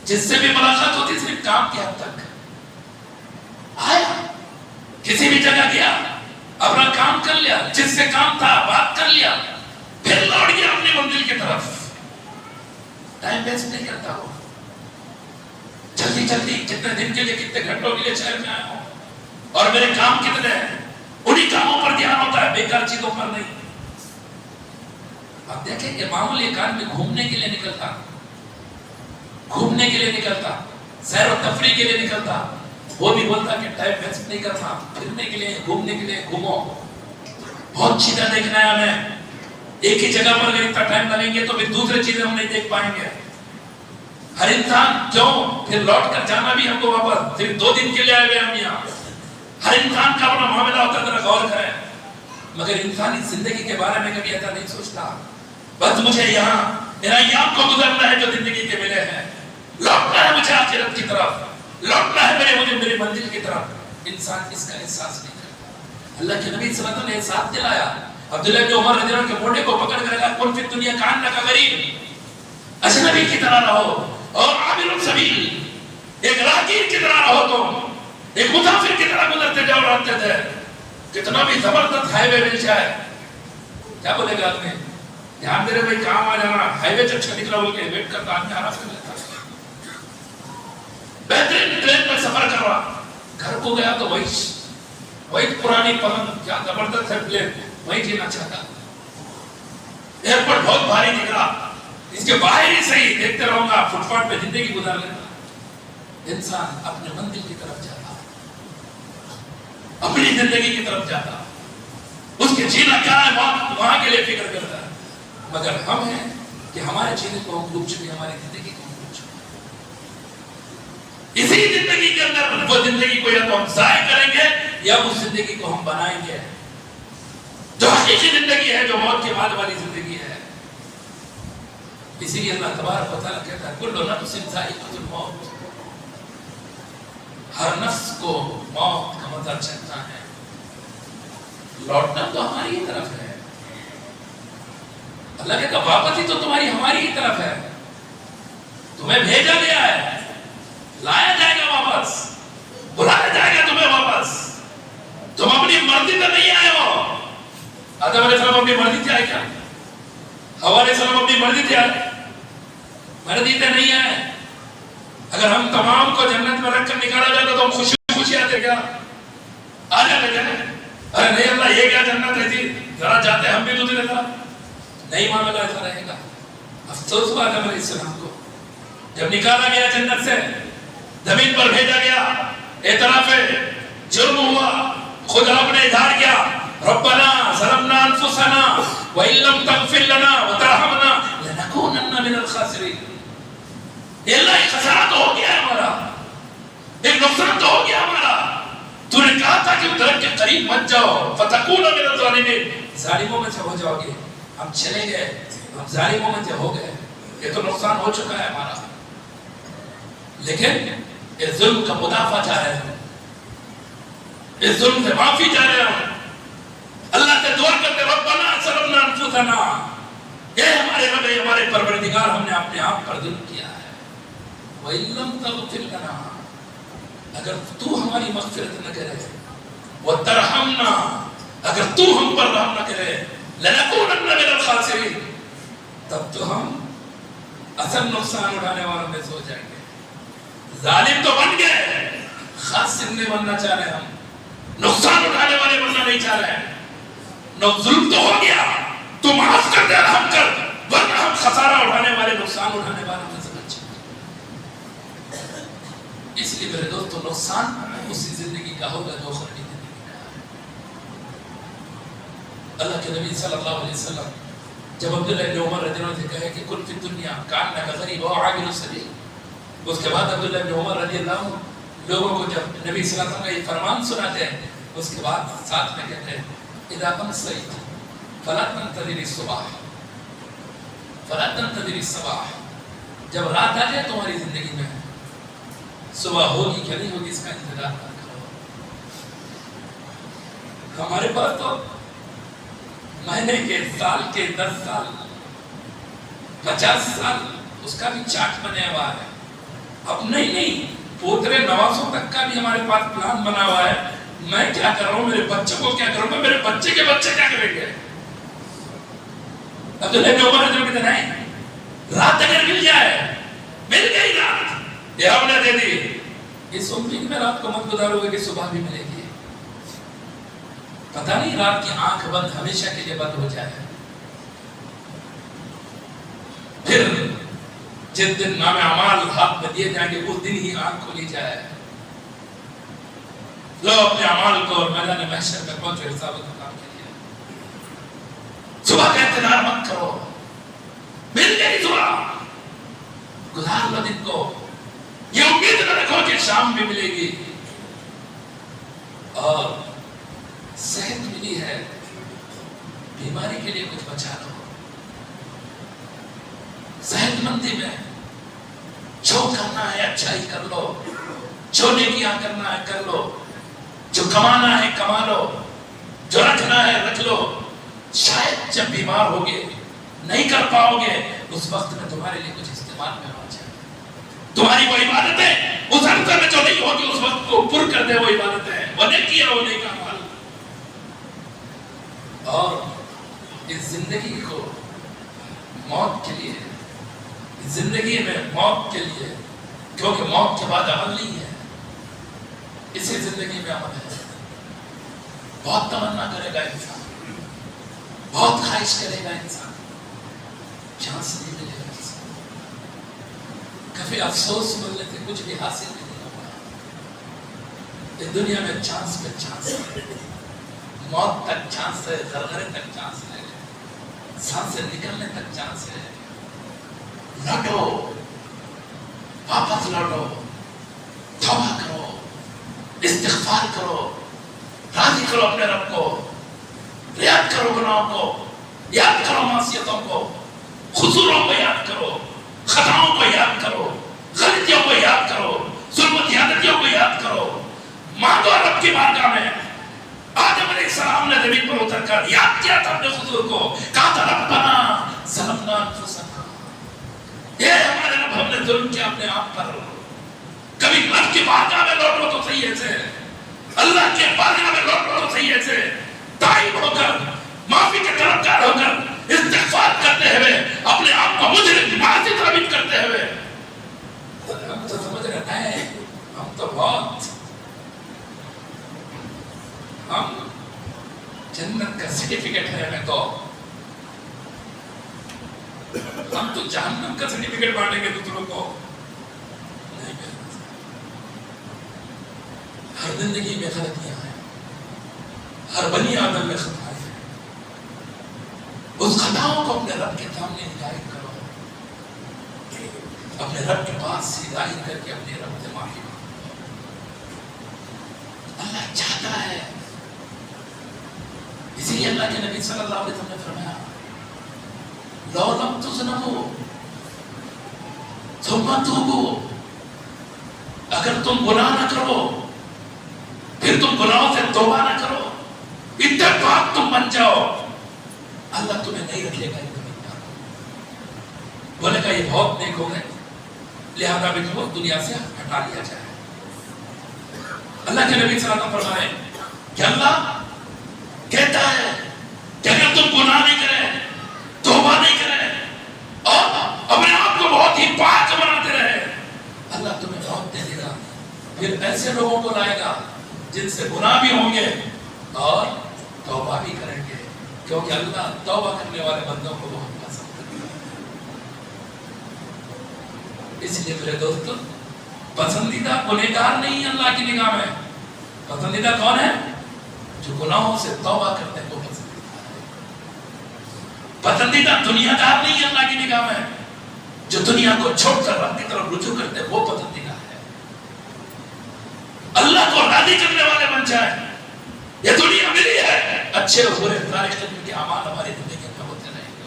B: جس سے بھی ملاقات ہوتی ہے صرف کام کی حد تک. آیا کسی بھی جگہ گیا، اپنا کام کر لیا، جس سے کام تھا بات کر لیا، پھر لوٹ گیا اپنی منزل کی طرف. ٹائم ویسٹ نہیں کرتا ہو، جلدی جلدی کتنے دن کے لیے کتنے گھنٹوں کے لیے شہر میں آیا ہوں اور میرے کام کتنے ہیں، انہی کاموں پر دھیان ہوتا ہے، بیکار چیزوں پر نہیں. آپ دیکھیں کہ معمولی ایک آدمی گھومنے کے لیے نکلتا، گھومنے کے لیے نکلتا، سیر و تفریح کے لیے نکلتا، وہ بھی بولتا کہ ٹائم ویسٹ نہیں کرنا، پھرنے کے لیے گھومنے کے لیے گھومو، بہت چیزیں دیکھنا ہے ہمیں. ایک ہی جگہ پر اگر اتنا ٹائم لگیں گے تو پھر دوسرے چیزیں ہم نہیں دیکھ پائیں گے. ہر انسان کیوں پھر لوٹ کر جانا بھی ہم کو واپس صرف 2 دن کے لیے آئے ہوئے ہم یہاں. ہر انسان کا اپنا معاملہ ہوتا ہے, ذرا غور کریں. مگر انسانی زندگی کے بارے میں کبھی ایسا نہیں سوچتا, بس مجھے یہاں میرا ایام کو گزرنا ہے جو زندگی کے ملے ہیں, لوٹنا ہے مجھے آخرت کی طرف, لوٹنا ہے مجھے میری منزل کی طرف. انسان اس کا احساس نہیں کرتا. اللہ کے نبی صلی اللہ علیہ وسلم نے احساس دلایا. عبداللہ بن عمر رضی اللہ عنہ کے موڑے کو پکڑ کر کہا کن فی الدنیا کانک غریب, اجنبی کی طرح رہو اور عابر السبیل, ایک راہگیر کی طرح رہو, تم ایک مسافر کی طرح گزرتے جاؤ رہتے تھے. کتنا بھی زبردست ہائی وے مل جائے, کیا بولے گا آدمی, دھیان دے رہے بھائی کام آ جانا, ہائی وے اچھا نکلا بول کے ویٹ کرتا آدمی آرام کر لیتا. بہترین ٹرین میں سفر کر رہا, گھر کو گیا تو وہی پرانی پلنگ, کیا زبردست ہے پلین, وہی جینا چاہتا. ایئرپورٹ بہت بھاری نکلا, اس کے باہر ہی صحیح دیکھتے رہوں گا, فٹ پاتھ پہ زندگی گزار لیتا. انسان اپنے منزل کی طرف جاتا, اپنی زندگی کی طرف جاتا, اس کے جینا کیا ہے وہاں کے لیے فکر کرتا ہے. مگر ہم ہیں کہ ہمارے جینے کو ہم ڈوب چکے, ہماری زندگی کو ہم ڈوب چکے. اسی زندگی کے اندر وہ زندگی کو یا تو ہم ضائع کریں گے یا اس زندگی کو ہم بنائیں گے جو حقیقی زندگی ہے, جو موت کے بعد والی زندگی ہے. اسی لیے اللہ تبارک و تعالیٰ کہتا ہے کل نفس ذائقۃ الموت, ہر نفس کو موت کا مزہ چکھنا ہے. لوٹنا تو ہماری ہی طرف ہے. اللہ کہتا واپسی تو تمہاری ہماری ہی طرف ہے. تمہیں بھیجا گیا ہے, لایا جائے گا واپس, بلایا جائے گا تمہیں واپس. تم اپنی مرضی سے نہیں آئے ہو. آدم علیہ السلام اپنی مرضی سے آئے کیا؟ حوا علیہ السلام اپنی مرضی سے آئے؟ مرضی سے نہیں آئے. اگر ہم تمام کو جنت میں رکھ کر نکالا جاتا تو ہم خوشی خوشی آتے کیا؟ آ جاتے کیا؟ ارے نہیں اللہ یہ کیا جنت رہتی, ذرا جاتے ہم بھی تو دے دیتا. نہیں معاملہ ایسا رہے گا. افسوس ہوا آدم علیہ السلام کو جب نکالا گیا جنت سے, زمین پر بھیجا گیا, اعتراف جرم ہوا, خود آپ نے اظہار کیا ربنا ظلمنا انفسنا وان لم تغفر لنا وترحمنا لنكونن من الخاسرین. اللہ ایک خسارہ تو ہو گیا ہے ہمارا, ایک نقصان تو ہو گیا ہمارا. تو نے کہا تھا کہ درخت کے قریب مت جاؤ فتکون من الظالمین, ظالموں میں سے ہو جاؤ گے. ہم چلے گئے, ہم ظالموں میں سے ہو گئے, یہ تو نقصان ہو چکا ہے ہمارا. لیکن اس ظلم کا مدافع چاہ رہے ہیں, اس ظلم سے معافی چاہ رہے ہیں. اللہ سے دعا کرتے ربنا ظلمنا انفسنا, اے ہمارے رب, اے ہمارے پروردگار, ہم نے اپنے آپ پر ظلم کیا ہے. وَإِن لَمْ تَغْفِرْ لَنَا, اگر تو ہماری مغفرت نہ کرے, وَتَرْحَمْنَا, اگر تو ہم پر رحم نہ کرے, لَنَكُونَنَّ مِنَ الْخَاسِرِينَ, تب تو ہم اصل نقصان اٹھانے والوں میں سے ہو جائیں گے. ظالم تو بن گئے, خاسر نہیں بننا چاہ رہے ہم, نقصان اٹھانے والے بننا نہیں چاہ رہے. ظلم تو ہو گیا, تو معاف کر دے, رحم کر, ورنہ ہم خسارہ اٹھانے والے, نقصان اٹھانے والے میں سے بچیں. اس لیے میرے دوستو نقصان اسی زندگی کا ہوگا جو خرابی زندگی کا ہے. اللہ کے نبی صلی اللہ علیہ وسلم جب عبداللہ بن عمر رضی اللہ عنہ سے کہے کہ کن فی الدنیا کانک غریب و عابر السبیل, اس کے بعد عبداللہ بن عمر رضی اللہ عنہ لوگوں کو جب نبی صلی اللہ علیہ وسلم کا یہ فرمان سناتے ہیں, اس کے بعد ساتھ میں کہتے ہیں اذا امسیت فلا تنتظر الصباح, فلا تنتظر الصباح, جب رات آ جائے تمہاری زندگی میں صبح ہوگی کیا نہیں ہوگی اس کا انتظار نہ کرو. ہمارے پاس تو مہینے کے, سال کے, 10 سال, 50 سال اس کا بھی چارٹ بنے ہوا ہے. اب نہیں, پوترے نوازوں تک کا بھی ہمارے پاس پلان بنا ہوا ہے. میں کیا کر رہا ہوں, میرے بچوں کو کیا کروں گا, میرے بچے کے بچے کیا کریں گے. اب تو لیکن عمر جو کہتے نہیں, رات اگر مل جائے, مل گئی رات, یہ ہم نے دے دی, اس امید میں رات کو مت گزارو گے کہ صبح بھی ملے گی. پتہ نہیں رات کی آنکھ بند ہمیشہ کے لیے بند ہو جائے, پھر جس دن نام اعمال ہاتھ میں دیے جائیں گے اس دن ہی آنکھ کھولی جائے. لو اپنے اعمال کو اور میدان محشر میں پہنچو حساب و کتاب کے لیے. صبح کا انتظار مت کرو, مل گئی صبح, گزار لو دن کو، یہ امید نہ رکھو کہ شام بھی ملے گی. اور صحت ملی ہے، بیماری کے لیے کچھ بچا لو. صحت مندی میں جو کرنا ہے اچھائی کر لو، جو نیکیاں کرنا ہے کر لو، جو کمانا ہے کما لو، جو رکھنا ہے رکھ لو. شاید جب بیمار ہوگے نہیں کر پاؤ گے اس وقت میں تمہارے لیے کچھ استعمال میں آ جائے. تمہاری وہ عبادتیں اس عرصے میں جو نہیں ہوگی اس وقت کو پر کر دے. وہ عبادتیں وہ نیکیاں وہ نیک اعمال. اور اس زندگی کو موت کے لیے، زندگی میں موت کے لیے، کیونکہ موت کے بعد عمل نہیں ہے، اسی زندگی میں عمل ہے. بہت تمنا کرے گا انسان، بہت خواہش کرے گا انسان، چانس نہیں ملے گا انسان. کبھی افسوس ملنے سے کچھ بھی حاصل نہیں ہوگا. اس دنیا میں چانس پہ چانس ہے، موت تک چانس ہے، غرغرے تک چانس ہے، سانسیں نکلنے تک چانس ہے. لوٹو، واپس لوٹو، توبہ کرو، استغفار کرو، راضی کرو اپنے رب کو، یاد کرو گناہوں کو، یاد کرو معصیتوں کو، قصوروں کو یاد کرو، خطاؤں کو یاد کرو، غلطیوں کو یاد کرو، ظلم و زیادتیوں کو یاد کرو. مانگو رب کی بارگاہ میں. آدم علیہ السلام نے زمین پر اتر کر یاد کیا تھا اپنے حضور کو، کہا تھا ربنا ظلمنا انفسنا، یہ ہمارے رب ہم نے ظلم کیا اپنے آپ پر. کبھی رب کی بارگاہ میں لوٹو تو صحیح سے، اللہ کے بارگاہ میں لوٹو تو صحیح سے، تائب ہو کر، معافی کے طلبگار ہو کر، استغفار کرتے ہوئے، اپنے آپ کو مجرم معاصی ثابت کرتے ہوئے. ہم تو سمجھ رہے ہیں ہم تو بہت، ہم جنت کا سرٹیفکیٹ ہے ہمیں، تو ہم تو جہنم کا سرٹیفکیٹ بانٹیں گے دوسروں کو. نہیں، ہر زندگی میں غلطیاں ہیں، ہر بنی آدم میں خطائیں ہیں. اس خطاؤں کو اپنے رب کے سامنے ظاہر کرو، اپنے رب کے پاس سے ظاہر کر کے اپنے رب سے معافی مانگو. اللہ چاہتا ہے، اسی لیے اللہ کے نبی صلی اللہ علیہ وسلم نے فرمایا لو لم تذنبوا ثم توبوا، اگر تم گناہ نہ کرو پھر تم گناہوں سے توبہ نہ کرو، اتفاق تم بن جاؤ، اللہ تمہیں نہیں رکھے گا. بولے گا یہ بہت نیک ہو گئے، لہذا بھی تم دنیا سے ہٹا لیا جائے. اللہ کے نبی صلی اللہ علیہ وسلم فرمائے کہ اللہ کہتا ہے کہ اگر تم گناہ نہیں کرے، توبہ نہیں کرے اور اپنے آپ کو بہت ہی پاک بناتے رہے، اللہ تمہیں بہت دے دے گا. پھر ایسے لوگوں کو لائے گا جن سے گناہ بھی ہوں گے اور توبہ بھی کریں گے، کیونکہ اللہ توبہ کرنے والے بندوں کو بہت پسند کرتا ہے. اس لیے میرے دوستو، پسندیدہ گنہگار نہیں اللہ کی نگاہ میں. پسندیدہ کون ہے؟ جو گناہوں سے توبہ کرتے ہیں وہ پسندیدہ ہے. پسندیدہ دنیا دار نہیں اللہ کی نگاہ میں. جو دنیا کو چھوڑ کر رب کی طرف رجوع کرتے ہیں وہ پسندیدہ ہے. اللہ کو راضی کرنے والے بن جائیں. یہ دنیا ملی ہے، اچھے اور برے سارے قسم کے اعمال ہماری زندگی میں ہوتے رہیں گے،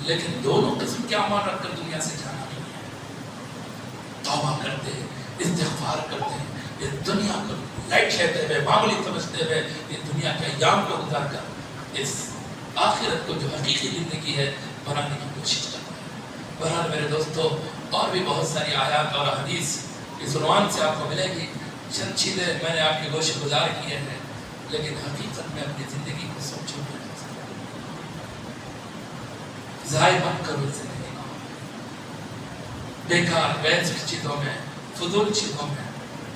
B: لیکن دونوں قسم کے اعمال رکھ کر دنیا سے جانا نہیں ہے. توبہ کرتے ہیں، استغفار کرتے ہیں، یہ دنیا کو لائٹ لیتے ہوئے، معمولی سمجھتے ہوئے، یہ دنیا کے ایام کو گزار کر اس آخرت کو جو حقیقی زندگی ہے بنانے کی کوشش کرتے ہیں. بہرحال میرے دوستو، اور بھی بہت ساری آیات اور حدیث اس عنوان سے آپ کو ملے گی. چند چیزیں میں نے آپ کے گوشے گزار کیے ہیں، لیکن حقیقت میں اپنی زندگی کو سوچو، ضائع مت کرو زندگی کو بیکار ویسٹ چیزوں میں، فضول چیزوں میں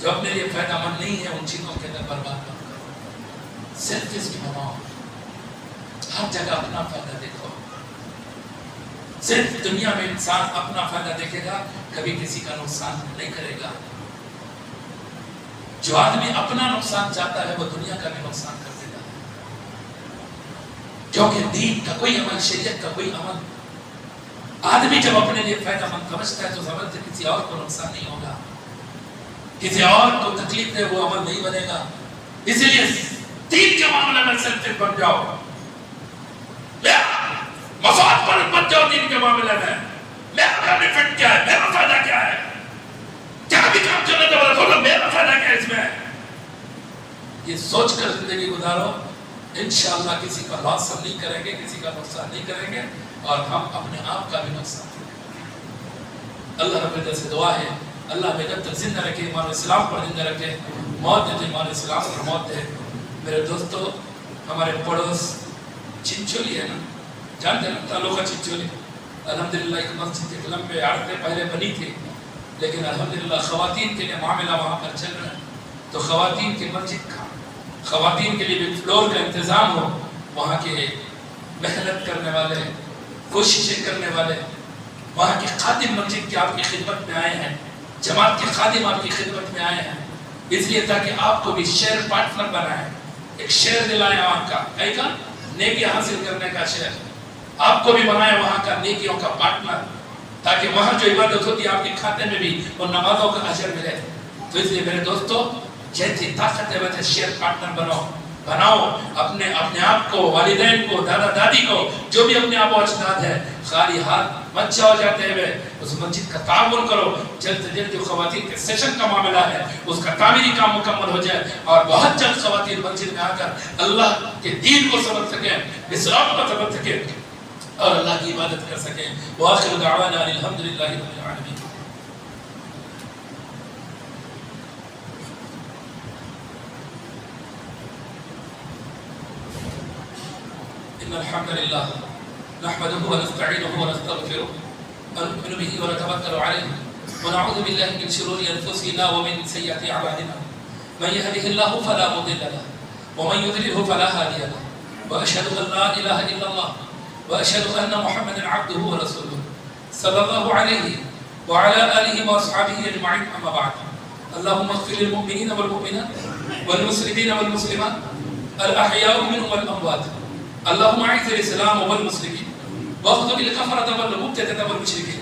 B: جو اپنے لیے فائدہ مند نہیں ہے، ان چیزوں کے اندر برباد مت کرو. سیلفش بناؤ، ہر جگہ اپنا فائدہ دیکھو. صرف دنیا میں انسان اپنا فائدہ دیکھے گا، کبھی کسی کا نقصان نہیں کرے گا. جو آدمی اپنا نقصان چاہتا ہے وہ دنیا کا بھی نقصان کر دیتا ہے، کیونکہ دین کا کوئی عمل، شریعت کا کوئی عمل آدمی جب اپنے لیے فائدہ مند سمجھتا ہے تو سمجھتے کسی اور کو نقصان نہیں ہوگا، کسی اور کو تکلیف دے وہ عمل نہیں بنے گا. اسی لیے دین کے معاملے میں سیلفش بن جاؤ، مفاد پر مت جاؤ. دین کے معاملے میں میرا بینیفٹ کیا ہے، میرا فائدہ کیا ہے، کیا بھی کام چلنے دے بولا میرا فائدہ کیا ہے اس میں. یہ سوچ کر زندگی گزارو، انشاءاللہ کسی کا لاس ہم نہیں کریں گے، کسی کا نقصان نہیں کریں گے، اور ہم اپنے آپ کا بھی نقصان کریں گے. اللہ رب العزت سے دعا ہے اللہ ہمیں جب تک زندہ رکھے، ایمان اسلام پر زندہ رکھے، موت دے تو ایمان اسلام پر موت دے. میرے دوستو، ہمارے پڑوس چنچولی ہے نا، جانتے ہیں نا تعلقہ چنچولی. الحمدللہ ایک مسجد ایک لمبے عرصے پہلے بنی تھی، لیکن الحمدللہ خواتین کے لیے معاملہ وہاں پر چل رہا ہے. تو خواتین کی مسجد کا، خواتین کے لیے بھی فلور کا انتظام ہو. وہاں کے محنت کرنے والے، کوششیں کرنے والے، وہاں کی خادم مسجد کے آپ کی خدمت میں آئے ہیں، جماعت کے خادم آپ کی خدمت میں آئے ہیں، اس لیے تاکہ آپ کو بھی شیئر پارٹنر بنائیں، ایک شیئر دلائیں وہاں کا، کہیں کا نیکی حاصل کرنے کا شیئر آپ کو بھی بنائیں، وہاں کا نیکیوں کا پارٹنر، تاکہ وہاں جو عبادت ہوتی ہے آپ کے کھاتے میں بھی اور نمازوں کا اجر ملے. تو اس لیے میرے دوستو، جیسی طاقت ہے ویسے شیئر پارٹنر بناؤ اپنے آپ کو، والدین کو، دادا دادی کو، جو بھی اپنے آبا و اجداد ہے. خالی ہاتھ مت جاؤ جاتے ہوئے اس مسجد کا تعاون کرو. جلد سے جلد جو خواتین کے سیشن کا معاملہ ہے اس کا تعمیری کام مکمل ہو جائے، اور بہت جلد خواتین مسجد میں آ کر اللہ کے دین کو سمجھ سکیں، اسلام کو سمجھ سکیں اور اللہ کی عبادت کر سکیں. وآخر دعوانا الحمدللہ رب العالمین. إن الحمد لله نحمده ونستعينه ونستغفره ونؤمن به ونتوكل عليه ونعوذ بالله من شرور أنفسنا ومن سيئات أعمالنا. من يهده الله فلا مضل له ومن يضلله فلا هادي له. وأشهد أن لا إله إلا الله وأشهد أن محمدا عبده ورسوله صلى الله عليه وعلى آله وأصحابه أجمعين. أما بعد، اللهم اغفر للمؤمنين والمؤمنات والمسلمين والمسلمات الأحياء منهم والأموات. اللهم اعز الاسلام والمسلمين واخذل الكفرة والمبتدعة والمشركين.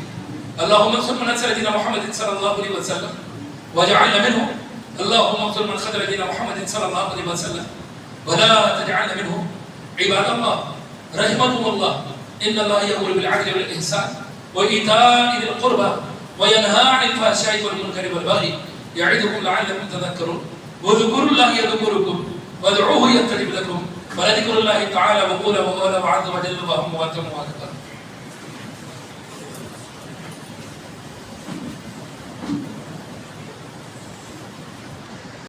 B: اللهم انصر من نصر دين محمد صلى الله عليه وسلم واجعلنا منهم. اللهم انصر من خذل دين محمد صلى الله عليه وسلم ولا تجعلنا منهم. عباد الله رحمكم الله، ان الله يأمر بالعدل والإحسان وإيتاء ذي القربى وينهى عن الفحشاء والمنكر والبغي يعظكم لعلكم تذكرون. واذكروا الله يذكركم وادعوه يستجب لكم ولذكر الله تعالى وقوله وعز وجل وهم واتم واكبر.